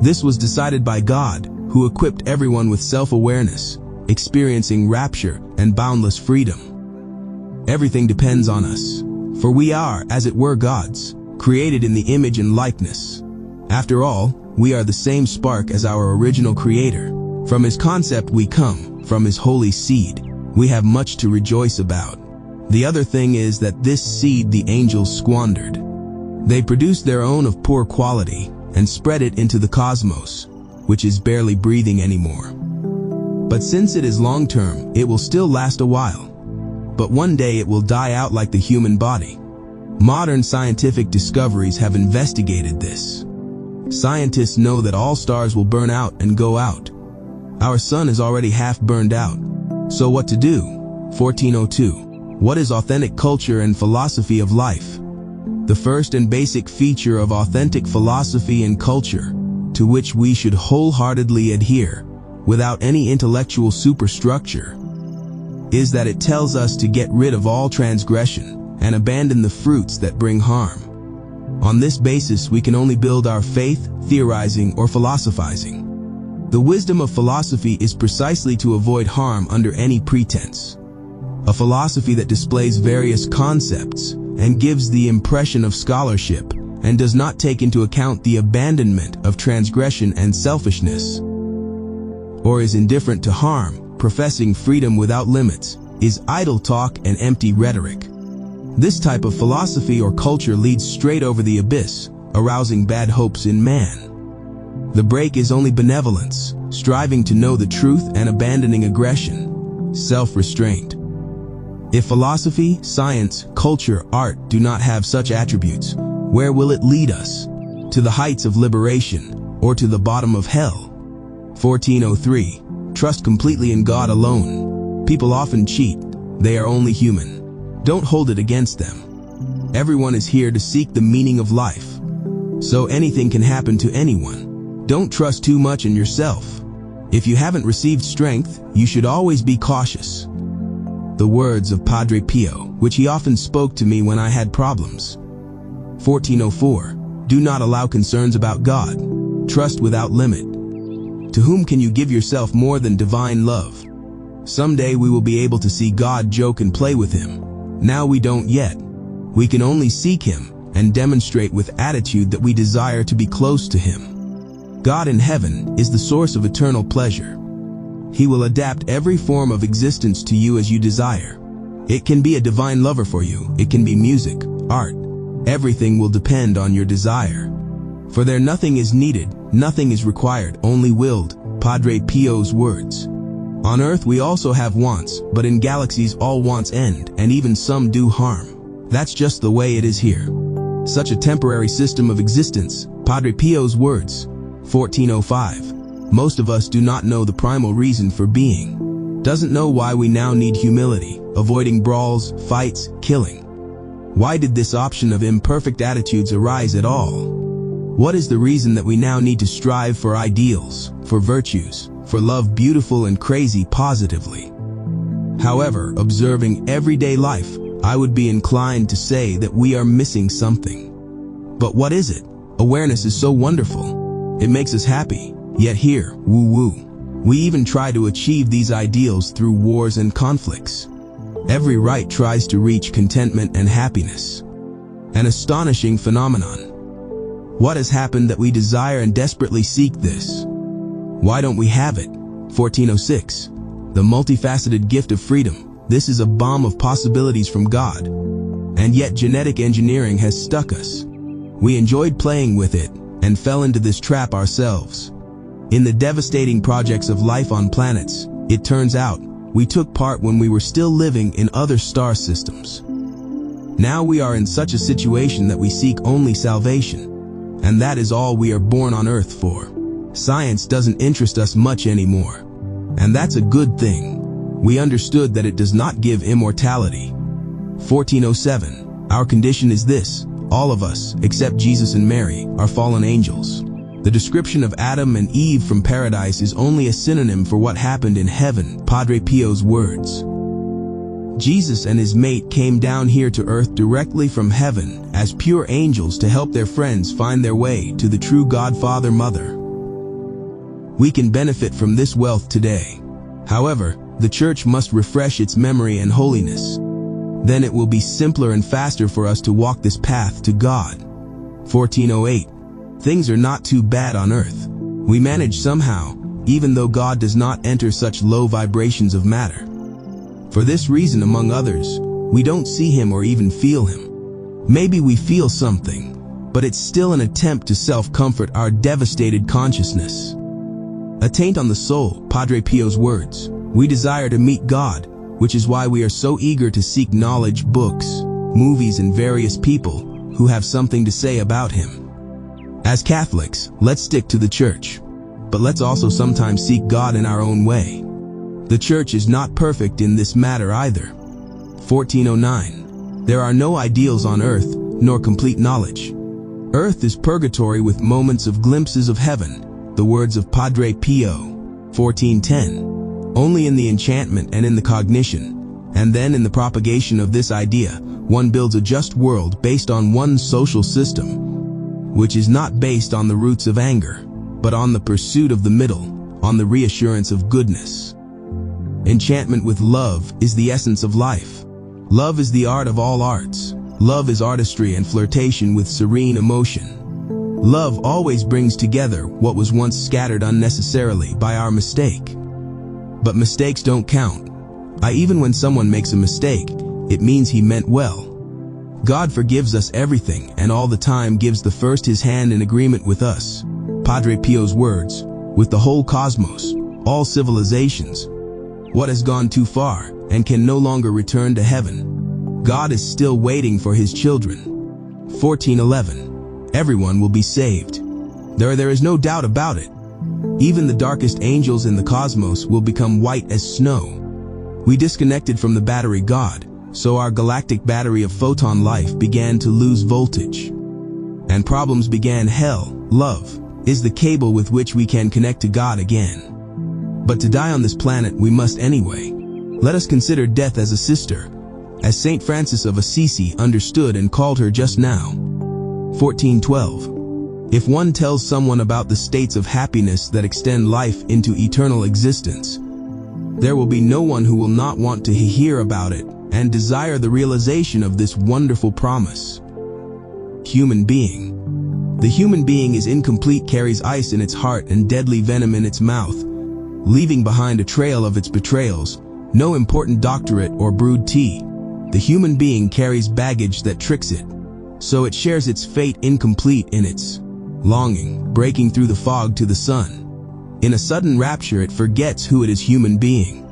This was decided by God, who equipped everyone with self-awareness, experiencing rapture and boundless freedom. Everything depends on us, for we are, as it were, gods, created in the image and likeness. After all, we are the same spark as our original creator. From his concept we come, from his holy seed. We have much to rejoice about. The other thing is that this seed the angels squandered. They produced their own of poor quality and spread it into the cosmos, which is barely breathing anymore. But since it is long-term, it will still last a while. But one day it will die out like the human body. Modern scientific discoveries have investigated this. Scientists know that all stars will burn out and go out. Our sun is already half burned out. So what to do? 1402. What is authentic culture and philosophy of life? The first and basic feature of authentic philosophy and culture, to which we should wholeheartedly adhere, without any intellectual superstructure, is that it tells us to get rid of all transgression and abandon the fruits that bring harm. On this basis, we can only build our faith, theorizing, or philosophizing. The wisdom of philosophy is precisely to avoid harm under any pretense. A philosophy that displays various concepts and gives the impression of scholarship and does not take into account the abandonment of transgression and selfishness, or is indifferent to harm, professing freedom without limits, is idle talk and empty rhetoric. This type of philosophy or culture leads straight over the abyss, arousing bad hopes in man. The break is only benevolence, striving to know the truth and abandoning aggression, self-restraint. If philosophy, science, culture, art do not have such attributes, where will it lead us? To the heights of liberation, or to the bottom of hell? 1403. Trust completely in God alone. People often cheat. They are only human. Don't hold it against them. Everyone is here to seek the meaning of life. So anything can happen to anyone. Don't trust too much in yourself. If you haven't received strength, you should always be cautious. The words of Padre Pio, which he often spoke to me when I had problems. 1404. Do not allow concerns about God. Trust without limit. To whom can you give yourself more than divine love? Someday we will be able to see God joke and play with him. Now we don't yet. We can only seek him and demonstrate with attitude that we desire to be close to him. God in heaven is the source of eternal pleasure. He will adapt every form of existence to you as you desire. It can be a divine lover for you. It can be music, art. Everything will depend on your desire. For there nothing is needed, nothing is required, only willed. Padre Pio's words. On earth we also have wants, but in galaxies all wants end, and even some do harm. That's just the way it is here. Such a temporary system of existence. Padre Pio's words. 1405. Most of us do not know the primal reason for being. Doesn't know why we now need humility, avoiding brawls, fights, killing. Why did this option of imperfect attitudes arise at all? What is the reason that we now need to strive for ideals, for virtues, for love beautiful and crazy positively? However, observing everyday life, I would be inclined to say that we are missing something. But what is it? Awareness is so wonderful. It makes us happy. Yet here, woo-woo. We even try to achieve these ideals through wars and conflicts. Every right tries to reach contentment and happiness. An astonishing phenomenon. What has happened that we desire and desperately seek this? Why don't we have it? 1406. The multifaceted gift of freedom. This is a bomb of possibilities from God. And yet genetic engineering has stuck us. We enjoyed playing with it and fell into this trap ourselves. In the devastating projects of life on planets, it turns out, we took part when we were still living in other star systems. Now we are in such a situation that we seek only salvation. And that is all we are born on Earth for. Science doesn't interest us much anymore. And that's a good thing. We understood that it does not give immortality. 1407. Our condition is this. All of us, except Jesus and Mary, are fallen angels. The description of Adam and Eve from paradise is only a synonym for what happened in heaven. Padre Pio's words. Jesus and his mate came down here to earth directly from heaven as pure angels to help their friends find their way to the true God Father Mother. We can benefit from this wealth today. However, the Church must refresh its memory and holiness. Then it will be simpler and faster for us to walk this path to God. 1408. Things are not too bad on earth. We manage somehow, even though God does not enter such low vibrations of matter. For this reason, among others, we don't see him or even feel him. Maybe we feel something, but it's still an attempt to self-comfort our devastated consciousness. A taint on the soul, Padre Pio's words. We desire to meet God, which is why we are so eager to seek knowledge, books, movies, and various people who have something to say about him. As Catholics, let's stick to the Church, but let's also sometimes seek God in our own way. The Church is not perfect in this matter either. 1409. There are no ideals on earth, nor complete knowledge. Earth is purgatory with moments of glimpses of heaven, the words of Padre Pio. 1410. Only in the enchantment and in the cognition, and then in the propagation of this idea, one builds a just world based on one social system, which is not based on the roots of anger, but on the pursuit of the middle, on the reassurance of goodness. Enchantment with love is the essence of life. Love is the art of all arts. Love is artistry and flirtation with serene emotion. Love always brings together what was once scattered unnecessarily by our mistake. But mistakes don't count. Even when someone makes a mistake, it means he meant well. God forgives us everything and all the time gives the first his hand in agreement with us. Padre Pio's words, with the whole cosmos, all civilizations. What has gone too far and can no longer return to heaven? God is still waiting for his children. 1411. Everyone will be saved. There is no doubt about it. Even the darkest angels in the cosmos will become white as snow. We disconnected from the battery God, so our galactic battery of photon life began to lose voltage. And problems began. Hell, love, is the cable with which we can connect to God again. But to die on this planet we must anyway. Let us consider death as a sister, as Saint Francis of Assisi understood and called her just now. 1412. If one tells someone about the states of happiness that extend life into eternal existence, there will be no one who will not want to hear about it and desire the realization of this wonderful promise. Human being. The human being is incomplete, carries ice in its heart and deadly venom in its mouth, leaving behind a trail of its betrayals, no important doctorate or brewed tea. The human being carries baggage that tricks it, so it shares its fate incomplete in its longing, breaking through the fog to the sun. In a sudden rapture it forgets who it is human being.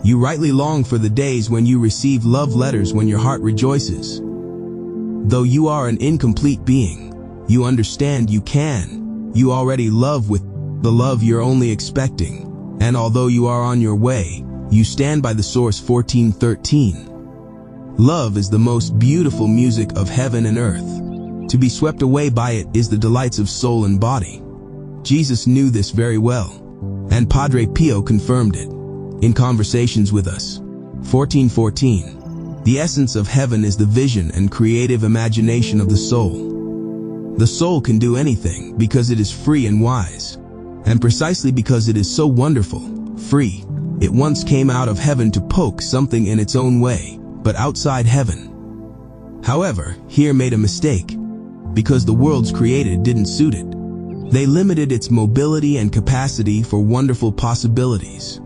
You rightly long for the days when you receive love letters when your heart rejoices. Though you are an incomplete being, you understand you already love with the love you're only expecting. And although you are on your way, you stand by the source. 1413. Love is the most beautiful music of heaven and earth. To be swept away by it is the delights of soul and body. Jesus knew this very well, and Padre Pio confirmed it in conversations with us. 1414. The essence of heaven is the vision and creative imagination of the soul. The soul can do anything because it is free and wise. And precisely because it is so wonderful, free, it once came out of heaven to poke something in its own way, but outside heaven. However, here made a mistake, because the worlds created didn't suit it. They limited its mobility and capacity for wonderful possibilities.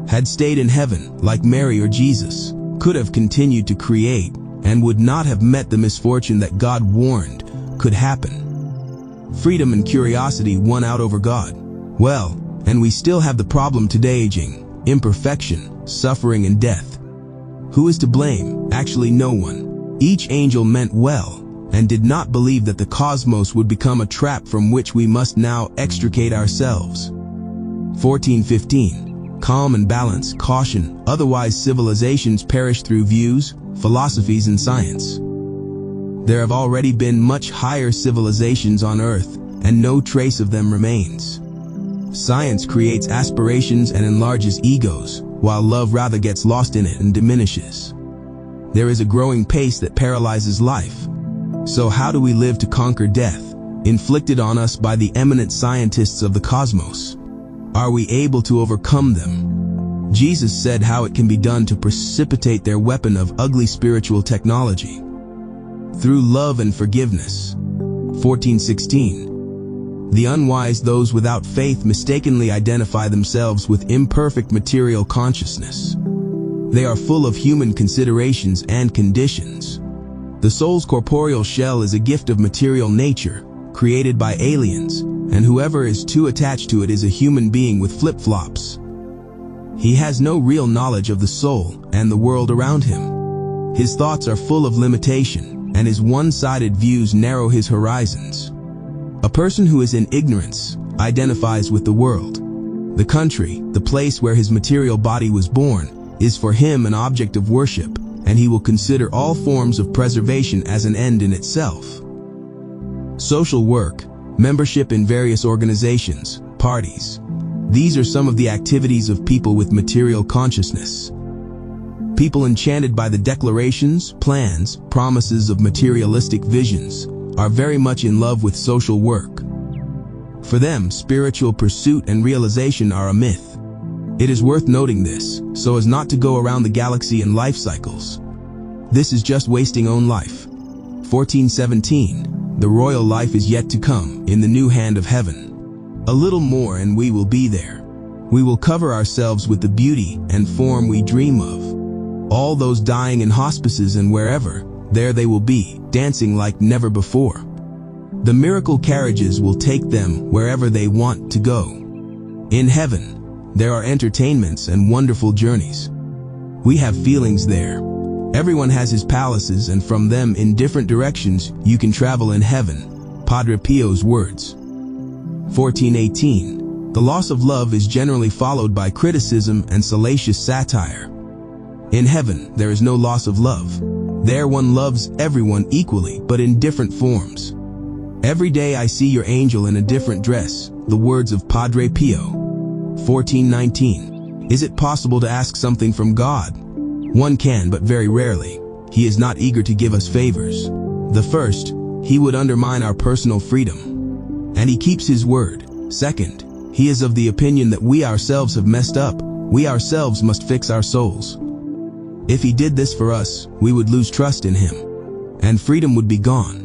Had stayed in heaven, like Mary or Jesus, could have continued to create, and would not have met the misfortune that God warned could happen. Freedom and curiosity won out over God. Well, and we still have the problem today: aging, imperfection, suffering, and death. Who is to blame? Actually, no one. Each angel meant well, and did not believe that the cosmos would become a trap from which we must now extricate ourselves. 1415. Calm and balance, caution, otherwise civilizations perish through views, philosophies, and science. There have already been much higher civilizations on Earth, and no trace of them remains. Science creates aspirations and enlarges egos, while love rather gets lost in it and diminishes. There is a growing pace that paralyzes life. So how do we live to conquer death, inflicted on us by the eminent scientists of the cosmos? Are we able to overcome them? Jesus said how it can be done to precipitate their weapon of ugly spiritual technology. Through love and forgiveness. 1416. The unwise, those without faith, mistakenly identify themselves with imperfect material consciousness. They are full of human considerations and conditions. The soul's corporeal shell is a gift of material nature, created by aliens, and whoever is too attached to it is a human being with flip-flops. He has no real knowledge of the soul and the world around him. His thoughts are full of limitation, and his one-sided views narrow his horizons. A person who is in ignorance identifies with the world. The country, the place where his material body was born, is for him an object of worship, and he will consider all forms of preservation as an end in itself. Social work, membership in various organizations, parties. These are some of the activities of people with material consciousness. People enchanted by the declarations, plans, promises of materialistic visions are very much in love with social work. For them, spiritual pursuit and realization are a myth. It is worth noting this, so as not to go around the galaxy in life cycles. This is just wasting own life. 1417. The royal life is yet to come, in the new hand of heaven. A little more and we will be there. We will cover ourselves with the beauty and form we dream of. All those dying in hospices and wherever, there they will be, dancing like never before. The miracle carriages will take them wherever they want to go. In heaven, there are entertainments and wonderful journeys. We have feelings there. Everyone has his palaces, and from them in different directions you can travel in heaven. Padre Pio's words. 1418. The loss of love is generally followed by criticism and salacious satire. In heaven, there is no loss of love. There one loves everyone equally, but in different forms. Every day I see your angel in a different dress, the words of Padre Pio. 1419. Is it possible to ask something from God? One can, but very rarely. He is not eager to give us favors. The first, he would undermine our personal freedom. And he keeps his word. Second, he is of the opinion that we ourselves have messed up. We ourselves must fix our souls. If he did this for us, we would lose trust in him, and freedom would be gone.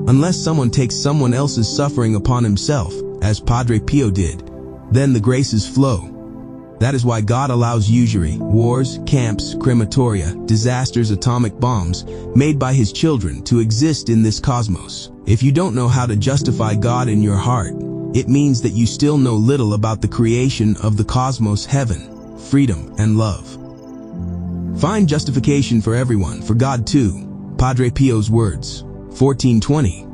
Unless someone takes someone else's suffering upon himself, as Padre Pio did, then the graces flow. That is why God allows usury, wars, camps, crematoria, disasters, atomic bombs, made by his children to exist in this cosmos. If you don't know how to justify God in your heart, it means that you still know little about the creation of the cosmos, heaven, freedom, and love. Find justification for everyone, for God too. Padre Pio's words, 1420.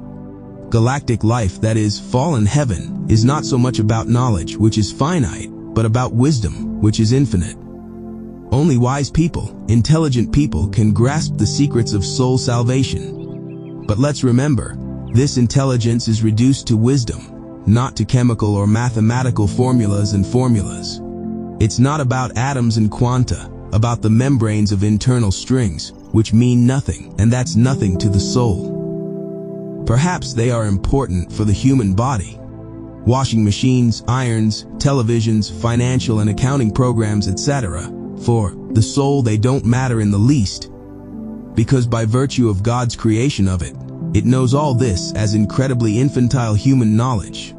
Galactic life, that is, fallen heaven, is not so much about knowledge, which is finite, but about wisdom, which is infinite. Only wise people, intelligent people, can grasp the secrets of soul salvation. But let's remember, this intelligence is reduced to wisdom, not to chemical or mathematical formulas and formulas. It's not about atoms and quanta, about the membranes of internal strings, which mean nothing, and that's nothing to the soul. Perhaps they are important for the human body. Washing machines, irons, televisions, financial and accounting programs, etc. For the soul, they don't matter in the least, because by virtue of God's creation of it, it knows all this as incredibly infantile human knowledge.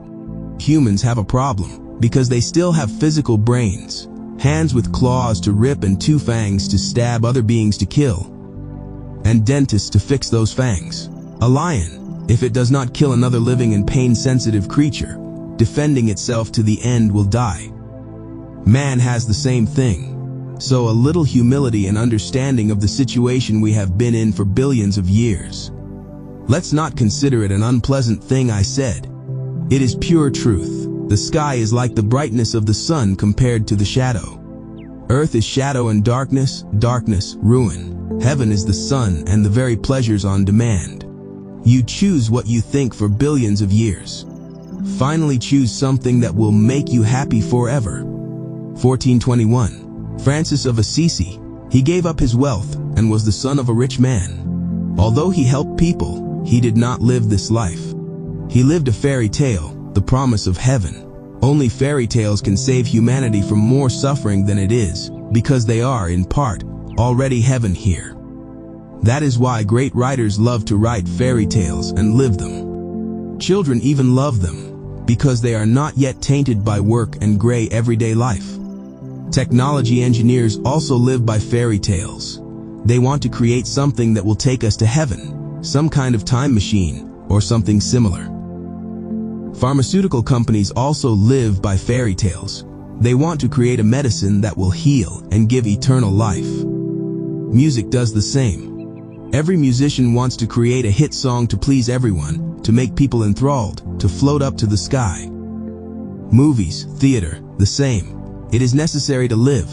Humans have a problem, because they still have physical brains, hands with claws to rip and two fangs to stab other beings to kill, and dentists to fix those fangs. A lion, if it does not kill another living and pain-sensitive creature, defending itself to the end, will die. Man has the same thing. So a little humility and understanding of the situation we have been in for billions of years. Let's not consider it an unpleasant thing I said. It is pure truth. The sky is like the brightness of the sun compared to the shadow. Earth is shadow and darkness, darkness, ruin. Heaven is the sun and the very pleasures on demand. You choose what you think for billions of years. Finally choose something that will make you happy forever. 1421. Francis of Assisi. He gave up his wealth and was the son of a rich man. Although he helped people, he did not live this life. He lived a fairy tale, the promise of heaven. Only fairy tales can save humanity from more suffering than it is, because they are, in part, already heaven here. That is why great writers love to write fairy tales and live them. Children even love them, because they are not yet tainted by work and gray everyday life. Technology engineers also live by fairy tales. They want to create something that will take us to heaven, some kind of time machine, or something similar. Pharmaceutical companies also live by fairy tales. They want to create a medicine that will heal and give eternal life. Music does the same. Every musician wants to create a hit song to please everyone, to make people enthralled, to float up to the sky. Movies, theater, the same. It is necessary to live,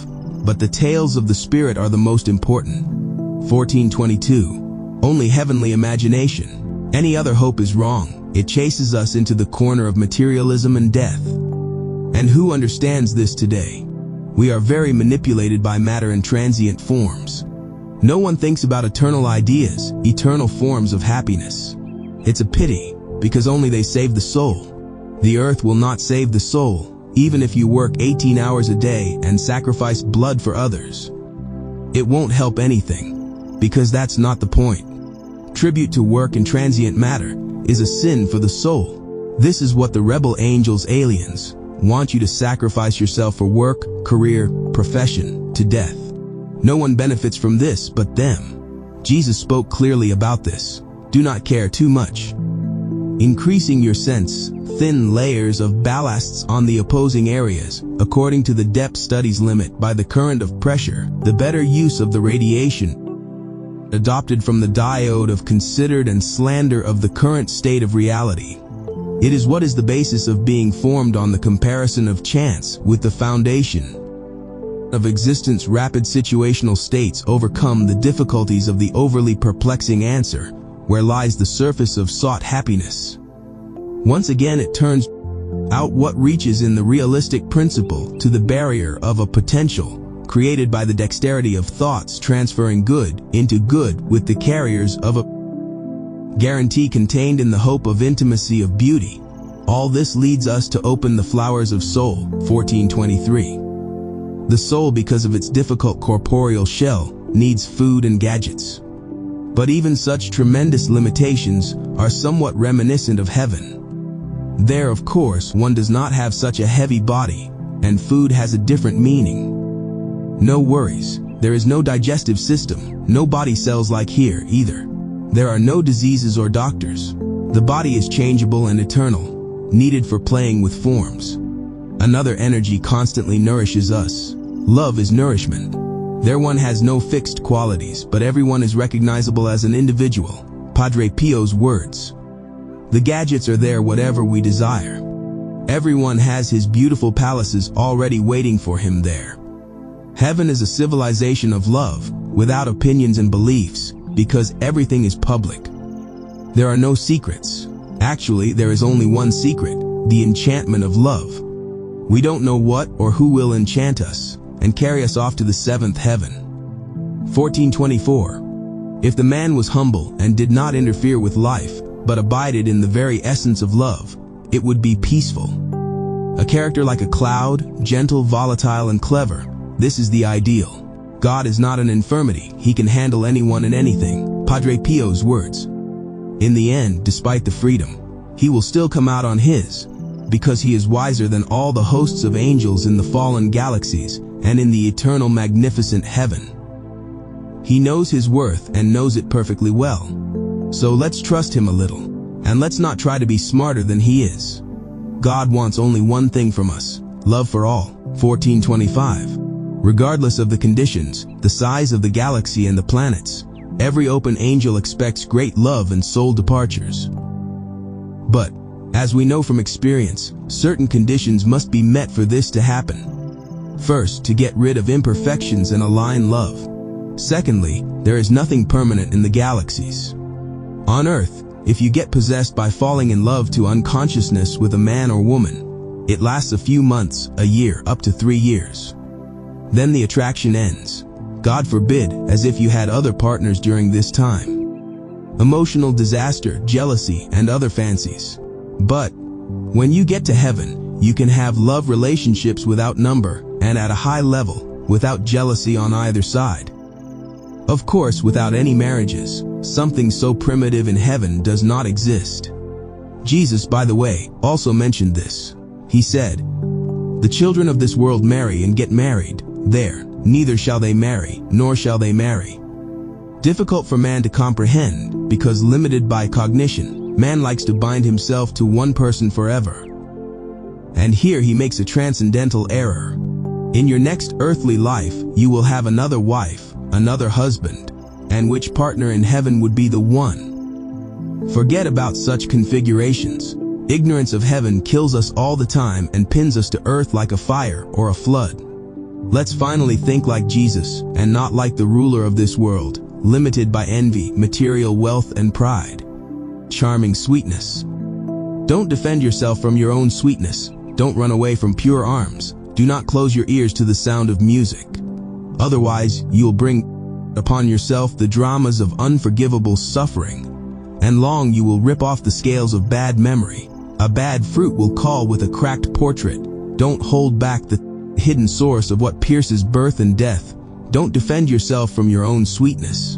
but the tales of the spirit are the most important. 1422. Only heavenly imagination. Any other hope is wrong. It chases us into the corner of materialism and death. And who understands this today? We are very manipulated by matter and transient forms. No one thinks about eternal ideas, eternal forms of happiness. It's a pity, because only they save the soul. The earth will not save the soul, even if you work 18 hours a day and sacrifice blood for others. It won't help anything, because that's not the point. Tribute to work and transient matter is a sin for the soul. This is what the rebel angels, aliens, want you to sacrifice yourself for work, career, profession, to death. No one benefits from this but them. Jesus spoke clearly about this. Do not care too much. Increasing your sense, thin layers of ballasts on the opposing areas, according to the depth studies limit by the current of pressure, the better use of the radiation adopted from the diode of considered and slander of the current state of reality. It is what is the basis of being formed on the comparison of chance with the foundation of existence. Rapid situational states overcome the difficulties of the overly perplexing answer, where lies the surface of sought happiness. Once again it turns out what reaches in the realistic principle to the barrier of a potential, created by the dexterity of thoughts transferring good into good with the carriers of a guarantee contained in the hope of intimacy of beauty. All this leads us to open the flowers of soul. 1423. The soul, because of its difficult corporeal shell, needs food and gadgets. But even such tremendous limitations are somewhat reminiscent of heaven. There, of course, one does not have such a heavy body, and food has a different meaning. No worries, there is no digestive system, no body cells like here either. There are no diseases or doctors. The body is changeable and eternal, needed for playing with forms. Another energy constantly nourishes us. Love is nourishment. There one has no fixed qualities, but everyone is recognizable as an individual. Padre Pio's words. The gadgets are there whatever we desire. Everyone has his beautiful palaces already waiting for him there. Heaven is a civilization of love, without opinions and beliefs, because everything is public. There are no secrets. Actually, there is only one secret, the enchantment of love. We don't know what or who will enchant us and carry us off to the seventh heaven. 1424. If the man was humble and did not interfere with life, but abided in the very essence of love, it would be peaceful. A character like a cloud, gentle, volatile, and clever. This is the ideal. God is not an infirmity. He can handle anyone and anything. Padre Pio's words. In the end, despite the freedom, he will still come out on his, because he is wiser than all the hosts of angels in the fallen galaxies and in the eternal magnificent heaven. He knows his worth and knows it perfectly well. So let's trust him a little, and let's not try to be smarter than he is. God wants only one thing from us, love for all. 1425. Regardless of the conditions, the size of the galaxy and the planets, every open angel expects great love and soul departures. But, as we know from experience, certain conditions must be met for this to happen. First, to get rid of imperfections and align love. Secondly, there is nothing permanent in the galaxies. On Earth, if you get possessed by falling in love to unconsciousness with a man or woman, it lasts a few months, a year, up to 3 years. Then the attraction ends. God forbid, as if you had other partners during this time. Emotional disaster, jealousy, and other fancies. But, when you get to heaven, you can have love relationships without number and at a high level, without jealousy on either side. Of course, without any marriages. Something so primitive in heaven does not exist. Jesus, by the way, also mentioned this. He said, "The children of this world marry and get married. There, neither shall they marry, nor shall they marry." Difficult for man to comprehend, because limited by cognition, man likes to bind himself to one person forever. And here he makes a transcendental error. In your next earthly life, you will have another wife, another husband, and which partner in heaven would be the one? Forget about such configurations. Ignorance of heaven kills us all the time and pins us to earth like a fire or a flood. Let's finally think like Jesus and not like the ruler of this world, limited by envy, material wealth, and pride. Charming sweetness. Don't defend yourself from your own sweetness. Don't run away from pure arms. Do not close your ears to the sound of music. Otherwise, you'll bring upon yourself the dramas of unforgivable suffering, and long you will rip off the scales of bad memory. A bad fruit will call with a cracked portrait. Don't hold back the hidden source of what pierces birth and death. Don't defend yourself from your own sweetness.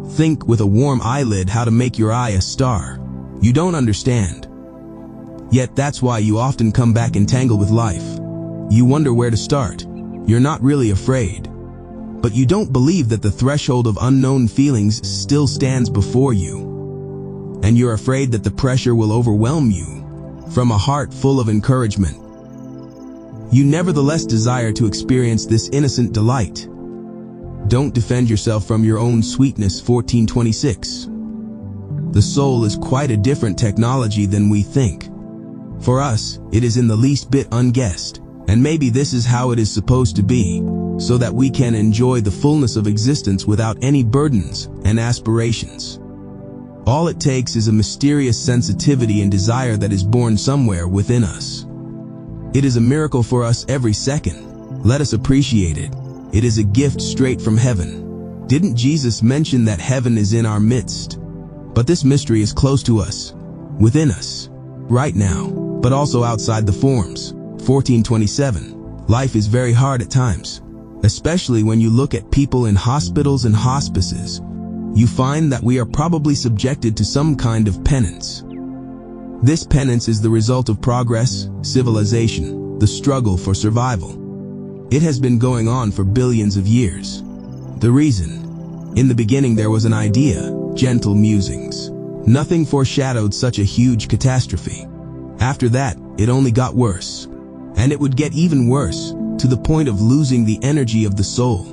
Think with a warm eyelid how to make your eye a star. You don't understand. Yet that's why you often come back entangled with life. You wonder where to start. You're not really afraid. But you don't believe that the threshold of unknown feelings still stands before you. And you're afraid that the pressure will overwhelm you. From a heart full of encouragement, you nevertheless desire to experience this innocent delight. Don't defend yourself from your own sweetness. 1426. The soul is quite a different technology than we think. For us, it is in the least bit unguessed, and maybe this is how it is supposed to be, so that we can enjoy the fullness of existence without any burdens and aspirations. All it takes is a mysterious sensitivity and desire that is born somewhere within us. It is a miracle for us every second. Let us appreciate it. It is a gift straight from heaven. Didn't Jesus mention that heaven is in our midst? But this mystery is close to us, within us, right now, but also outside the forms. 1427. Life is very hard at times, especially when you look at people in hospitals and hospices. You find that we are probably subjected to some kind of penance. This penance is the result of progress, civilization, the struggle for survival. It has been going on for billions of years. The reason? In the beginning there was an idea, gentle musings. Nothing foreshadowed such a huge catastrophe. After that, it only got worse. And it would get even worse, to the point of losing the energy of the soul.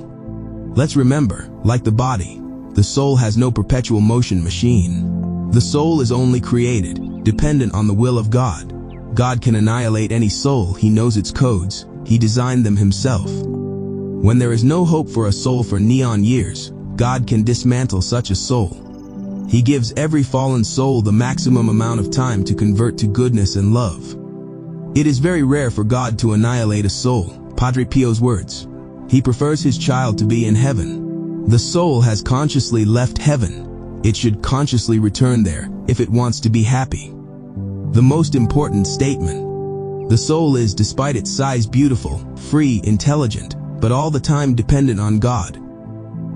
Let's remember, like the body, the soul has no perpetual motion machine. The soul is only created, dependent on the will of God. God can annihilate any soul, He knows its codes, He designed them Himself. When there is no hope for a soul for neon years, God can dismantle such a soul. He gives every fallen soul the maximum amount of time to convert to goodness and love. It is very rare for God to annihilate a soul, Padre Pio's words. He prefers His child to be in heaven. The soul has consciously left heaven. It should consciously return there, if it wants to be happy. The most important statement. The soul is, despite its size, beautiful, free, intelligent, but all the time dependent on God.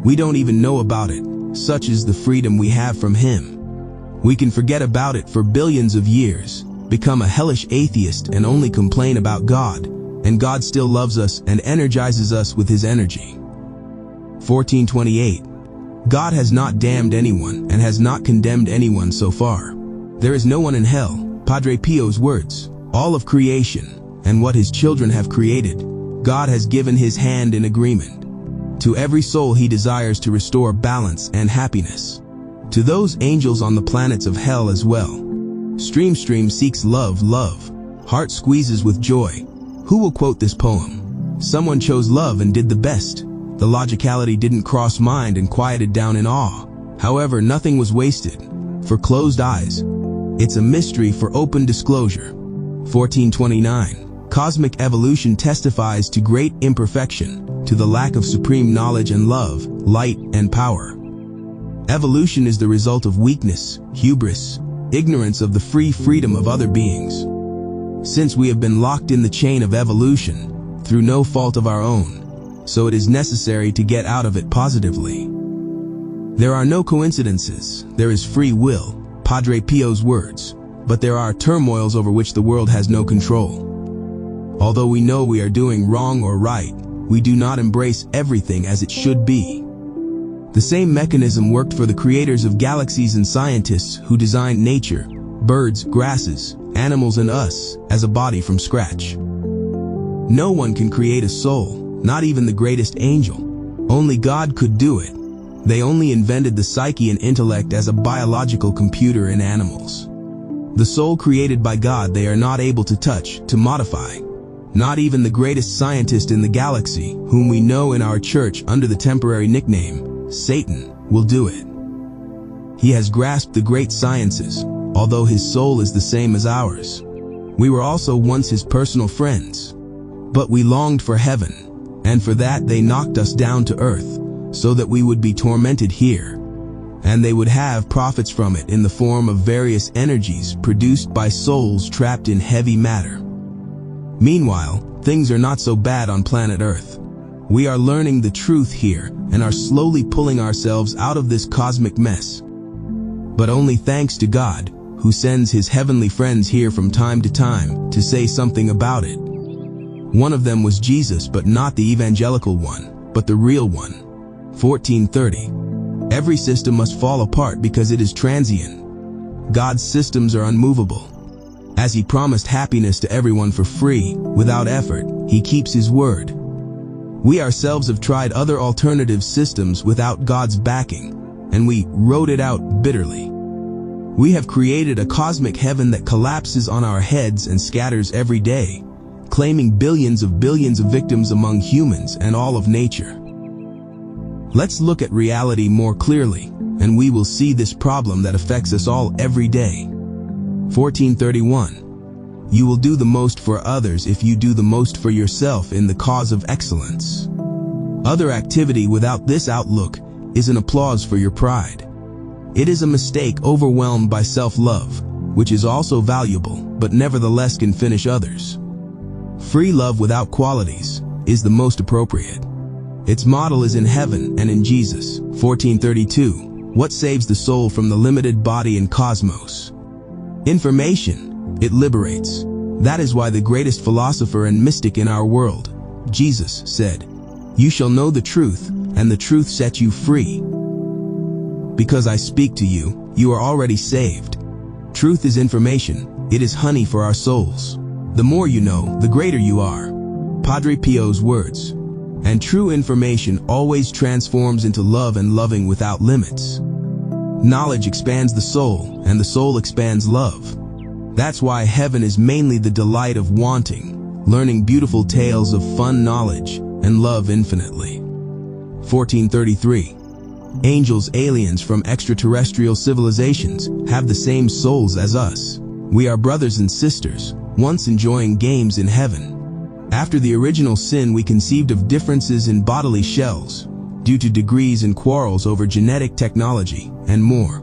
We don't even know about it. Such is the freedom we have from Him. We can forget about it for billions of years, become a hellish atheist and only complain about God, and God still loves us and energizes us with His energy. 1428. God has not damned anyone and has not condemned anyone so far. There is no one in hell, Padre Pio's words. All of creation, and what His children have created, God has given His hand in agreement. To every soul He desires to restore balance and happiness. To those angels on the planets of hell as well. Stream seeks love. Heart squeezes with joy. Who will quote this poem? Someone chose love and did the best. The logicality didn't cross mind and quieted down in awe. However, nothing was wasted. For closed eyes. It's a mystery for open disclosure. 1429. Cosmic evolution testifies to great imperfection, to the lack of supreme knowledge and love, light and power. Evolution is the result of weakness, hubris, ignorance of the free freedom of other beings. Since we have been locked in the chain of evolution, through no fault of our own, so it is necessary to get out of it positively. There are no coincidences, there is free will, Padre Pio's words, but there are turmoils over which the world has no control. Although we know we are doing wrong or right, we do not embrace everything as it should be. The same mechanism worked for the creators of galaxies and scientists who designed nature, birds, grasses, animals and us, as a body from scratch. No one can create a soul, not even the greatest angel. Only God could do it. They only invented the psyche and intellect as a biological computer in animals. The soul created by God they are not able to touch, to modify. Not even the greatest scientist in the galaxy, whom we know in our church under the temporary nickname, Satan, will do it. He has grasped the great sciences, although his soul is the same as ours. We were also once his personal friends. But we longed for heaven, and for that they knocked us down to earth, so that we would be tormented here. And they would have profits from it in the form of various energies produced by souls trapped in heavy matter. Meanwhile, things are not so bad on planet Earth. We are learning the truth here and are slowly pulling ourselves out of this cosmic mess. But only thanks to God, who sends His heavenly friends here from time to time to say something about it. One of them was Jesus, but not the evangelical one, but the real one. 1430. Every system must fall apart because it is transient. God's systems are unmovable. As He promised happiness to everyone for free, without effort, He keeps His word. We ourselves have tried other alternative systems without God's backing, and we rode it out bitterly. We have created a cosmic heaven that collapses on our heads and scatters every day, claiming billions of victims among humans and all of nature. Let's look at reality more clearly, and we will see this problem that affects us all every day. 1431. You will do the most for others if you do the most for yourself in the cause of excellence. Other activity without this outlook is an applause for your pride. It is a mistake overwhelmed by self-love, which is also valuable, but nevertheless can finish others. Free love without qualities is the most appropriate. Its model is in heaven and in Jesus. 1432. What saves the soul from the limited body and cosmos? Information. It liberates. That is why the greatest philosopher and mystic in our world, Jesus, said, "You shall know the truth, and the truth set you free." Because I speak to you, you are already saved. Truth is information, it is honey for our souls. The more you know, the greater you are. Padre Pio's words. And true information always transforms into love and loving without limits. Knowledge expands the soul, and the soul expands love. That's why heaven is mainly the delight of wanting, learning beautiful tales of fun knowledge, and love infinitely. 1433. Angels, aliens from extraterrestrial civilizations, have the same souls as us. We are brothers and sisters, once enjoying games in heaven. After the original sin, we conceived of differences in bodily shells, due to degrees and quarrels over genetic technology, and more.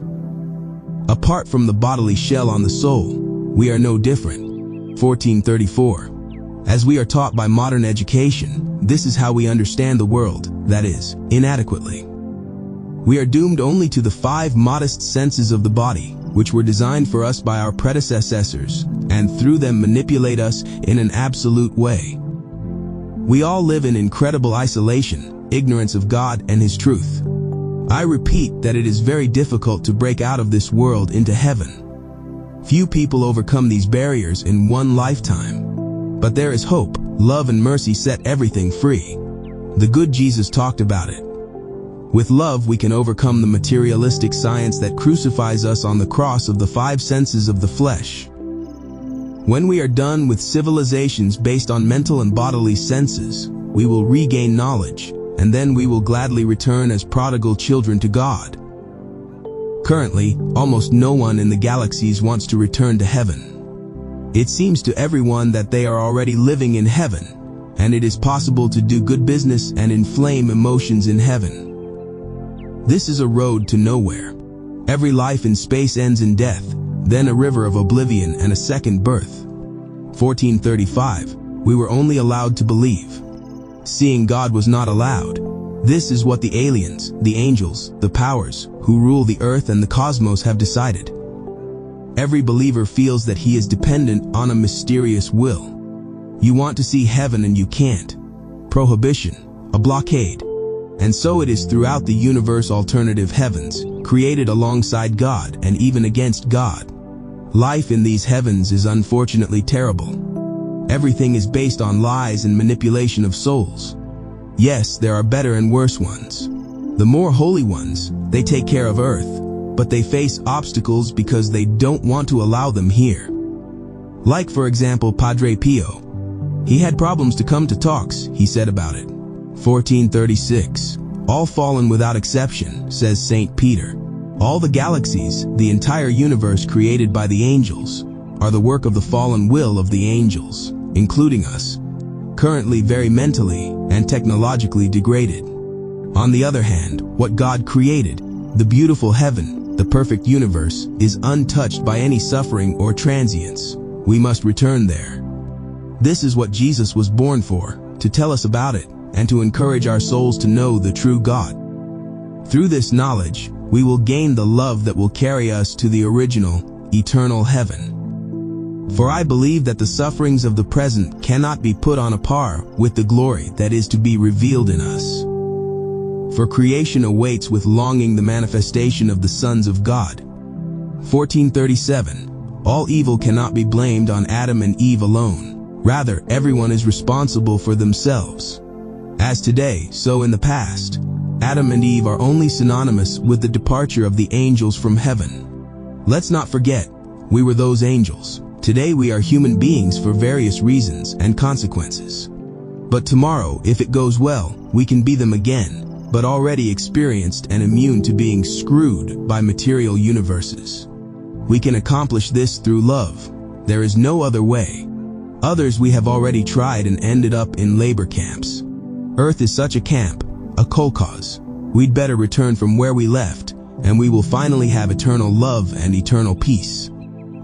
Apart from the bodily shell on the soul, we are no different. 1434. As we are taught by modern education, this is how we understand the world, that is, inadequately. We are doomed only to the 5 modest senses of the body, which were designed for us by our predecessors, and through them manipulate us in an absolute way. We all live in incredible isolation, ignorance of God and His truth. I repeat that it is very difficult to break out of this world into heaven. Few people overcome these barriers in one lifetime. But there is hope. Love and mercy set everything free. The good Jesus talked about it. With love, we can overcome the materialistic science that crucifies us on the cross of the 5 senses of the flesh. When we are done with civilizations based on mental and bodily senses, we will regain knowledge, and then we will gladly return as prodigal children to God. Currently, almost no one in the galaxies wants to return to heaven. It seems to everyone that they are already living in heaven, and it is possible to do good business and inflame emotions in heaven. This is a road to nowhere. Every life in space ends in death, then a river of oblivion and a second birth. 1435. We were only allowed to believe. Seeing God was not allowed. This is what the aliens, the angels, the powers, who rule the earth and the cosmos have decided. Every believer feels that he is dependent on a mysterious will. You want to see heaven and you can't. Prohibition, a blockade. And so it is throughout the universe. Alternative heavens, created alongside God and even against God. Life in these heavens is unfortunately terrible. Everything is based on lies and manipulation of souls. Yes, there are better and worse ones. The more holy ones, they take care of earth, but they face obstacles because they don't want to allow them here. Like for example Padre Pio. He had problems to come to talks, he said about it. 1436. All fallen without exception, says St. Peter. All the galaxies, the entire universe created by the angels, are the work of the fallen will of the angels, including us, currently very mentally and technologically degraded. On the other hand, what God created, the beautiful heaven, the perfect universe, is untouched by any suffering or transience. We must return there. This is what Jesus was born for, to tell us about it, and to encourage our souls to know the true God. Through this knowledge, we will gain the love that will carry us to the original, eternal heaven. For I believe that the sufferings of the present cannot be put on a par with the glory that is to be revealed in us. For creation awaits with longing the manifestation of the sons of God. 1437. All evil cannot be blamed on Adam and Eve alone. Rather, everyone is responsible for themselves. As today, so in the past, Adam and Eve are only synonymous with the departure of the angels from heaven. Let's not forget, we were those angels. Today we are human beings for various reasons and consequences. But tomorrow, if it goes well, we can be them again, but already experienced and immune to being screwed by material universes. We can accomplish this through love. There is no other way. Others we have already tried and ended up in labor camps. Earth is such a camp, a kolkhoz. We'd better return from where we left, and we will finally have eternal love and eternal peace.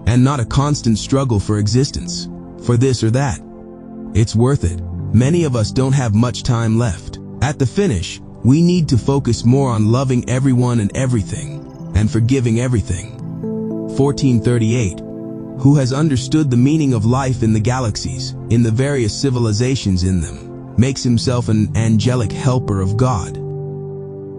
And not a constant struggle for existence, for this or that. It's worth it. Many of us don't have much time left. At the finish, we need to focus more on loving everyone and everything, and forgiving everything. 1438. who has understood the meaning of life in the galaxies, in the various civilizations in them, makes himself an angelic helper of God.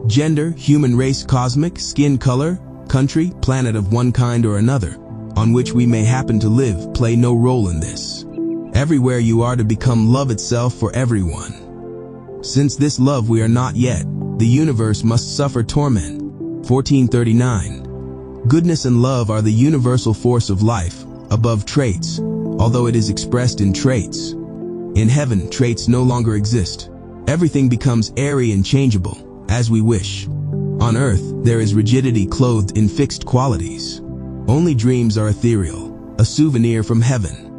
Gender, human race, cosmic, skin color, country, planet of one kind or another, on which we may happen to live, play no role in this. Everywhere you are to become love itself for everyone. Since this love we are not yet, the universe must suffer torment. 1439. Goodness and love are the universal force of life, above traits, although it is expressed in traits. In heaven, traits no longer exist. Everything becomes airy and changeable, as we wish. On earth, there is rigidity clothed in fixed qualities. Only dreams are ethereal, a souvenir from heaven.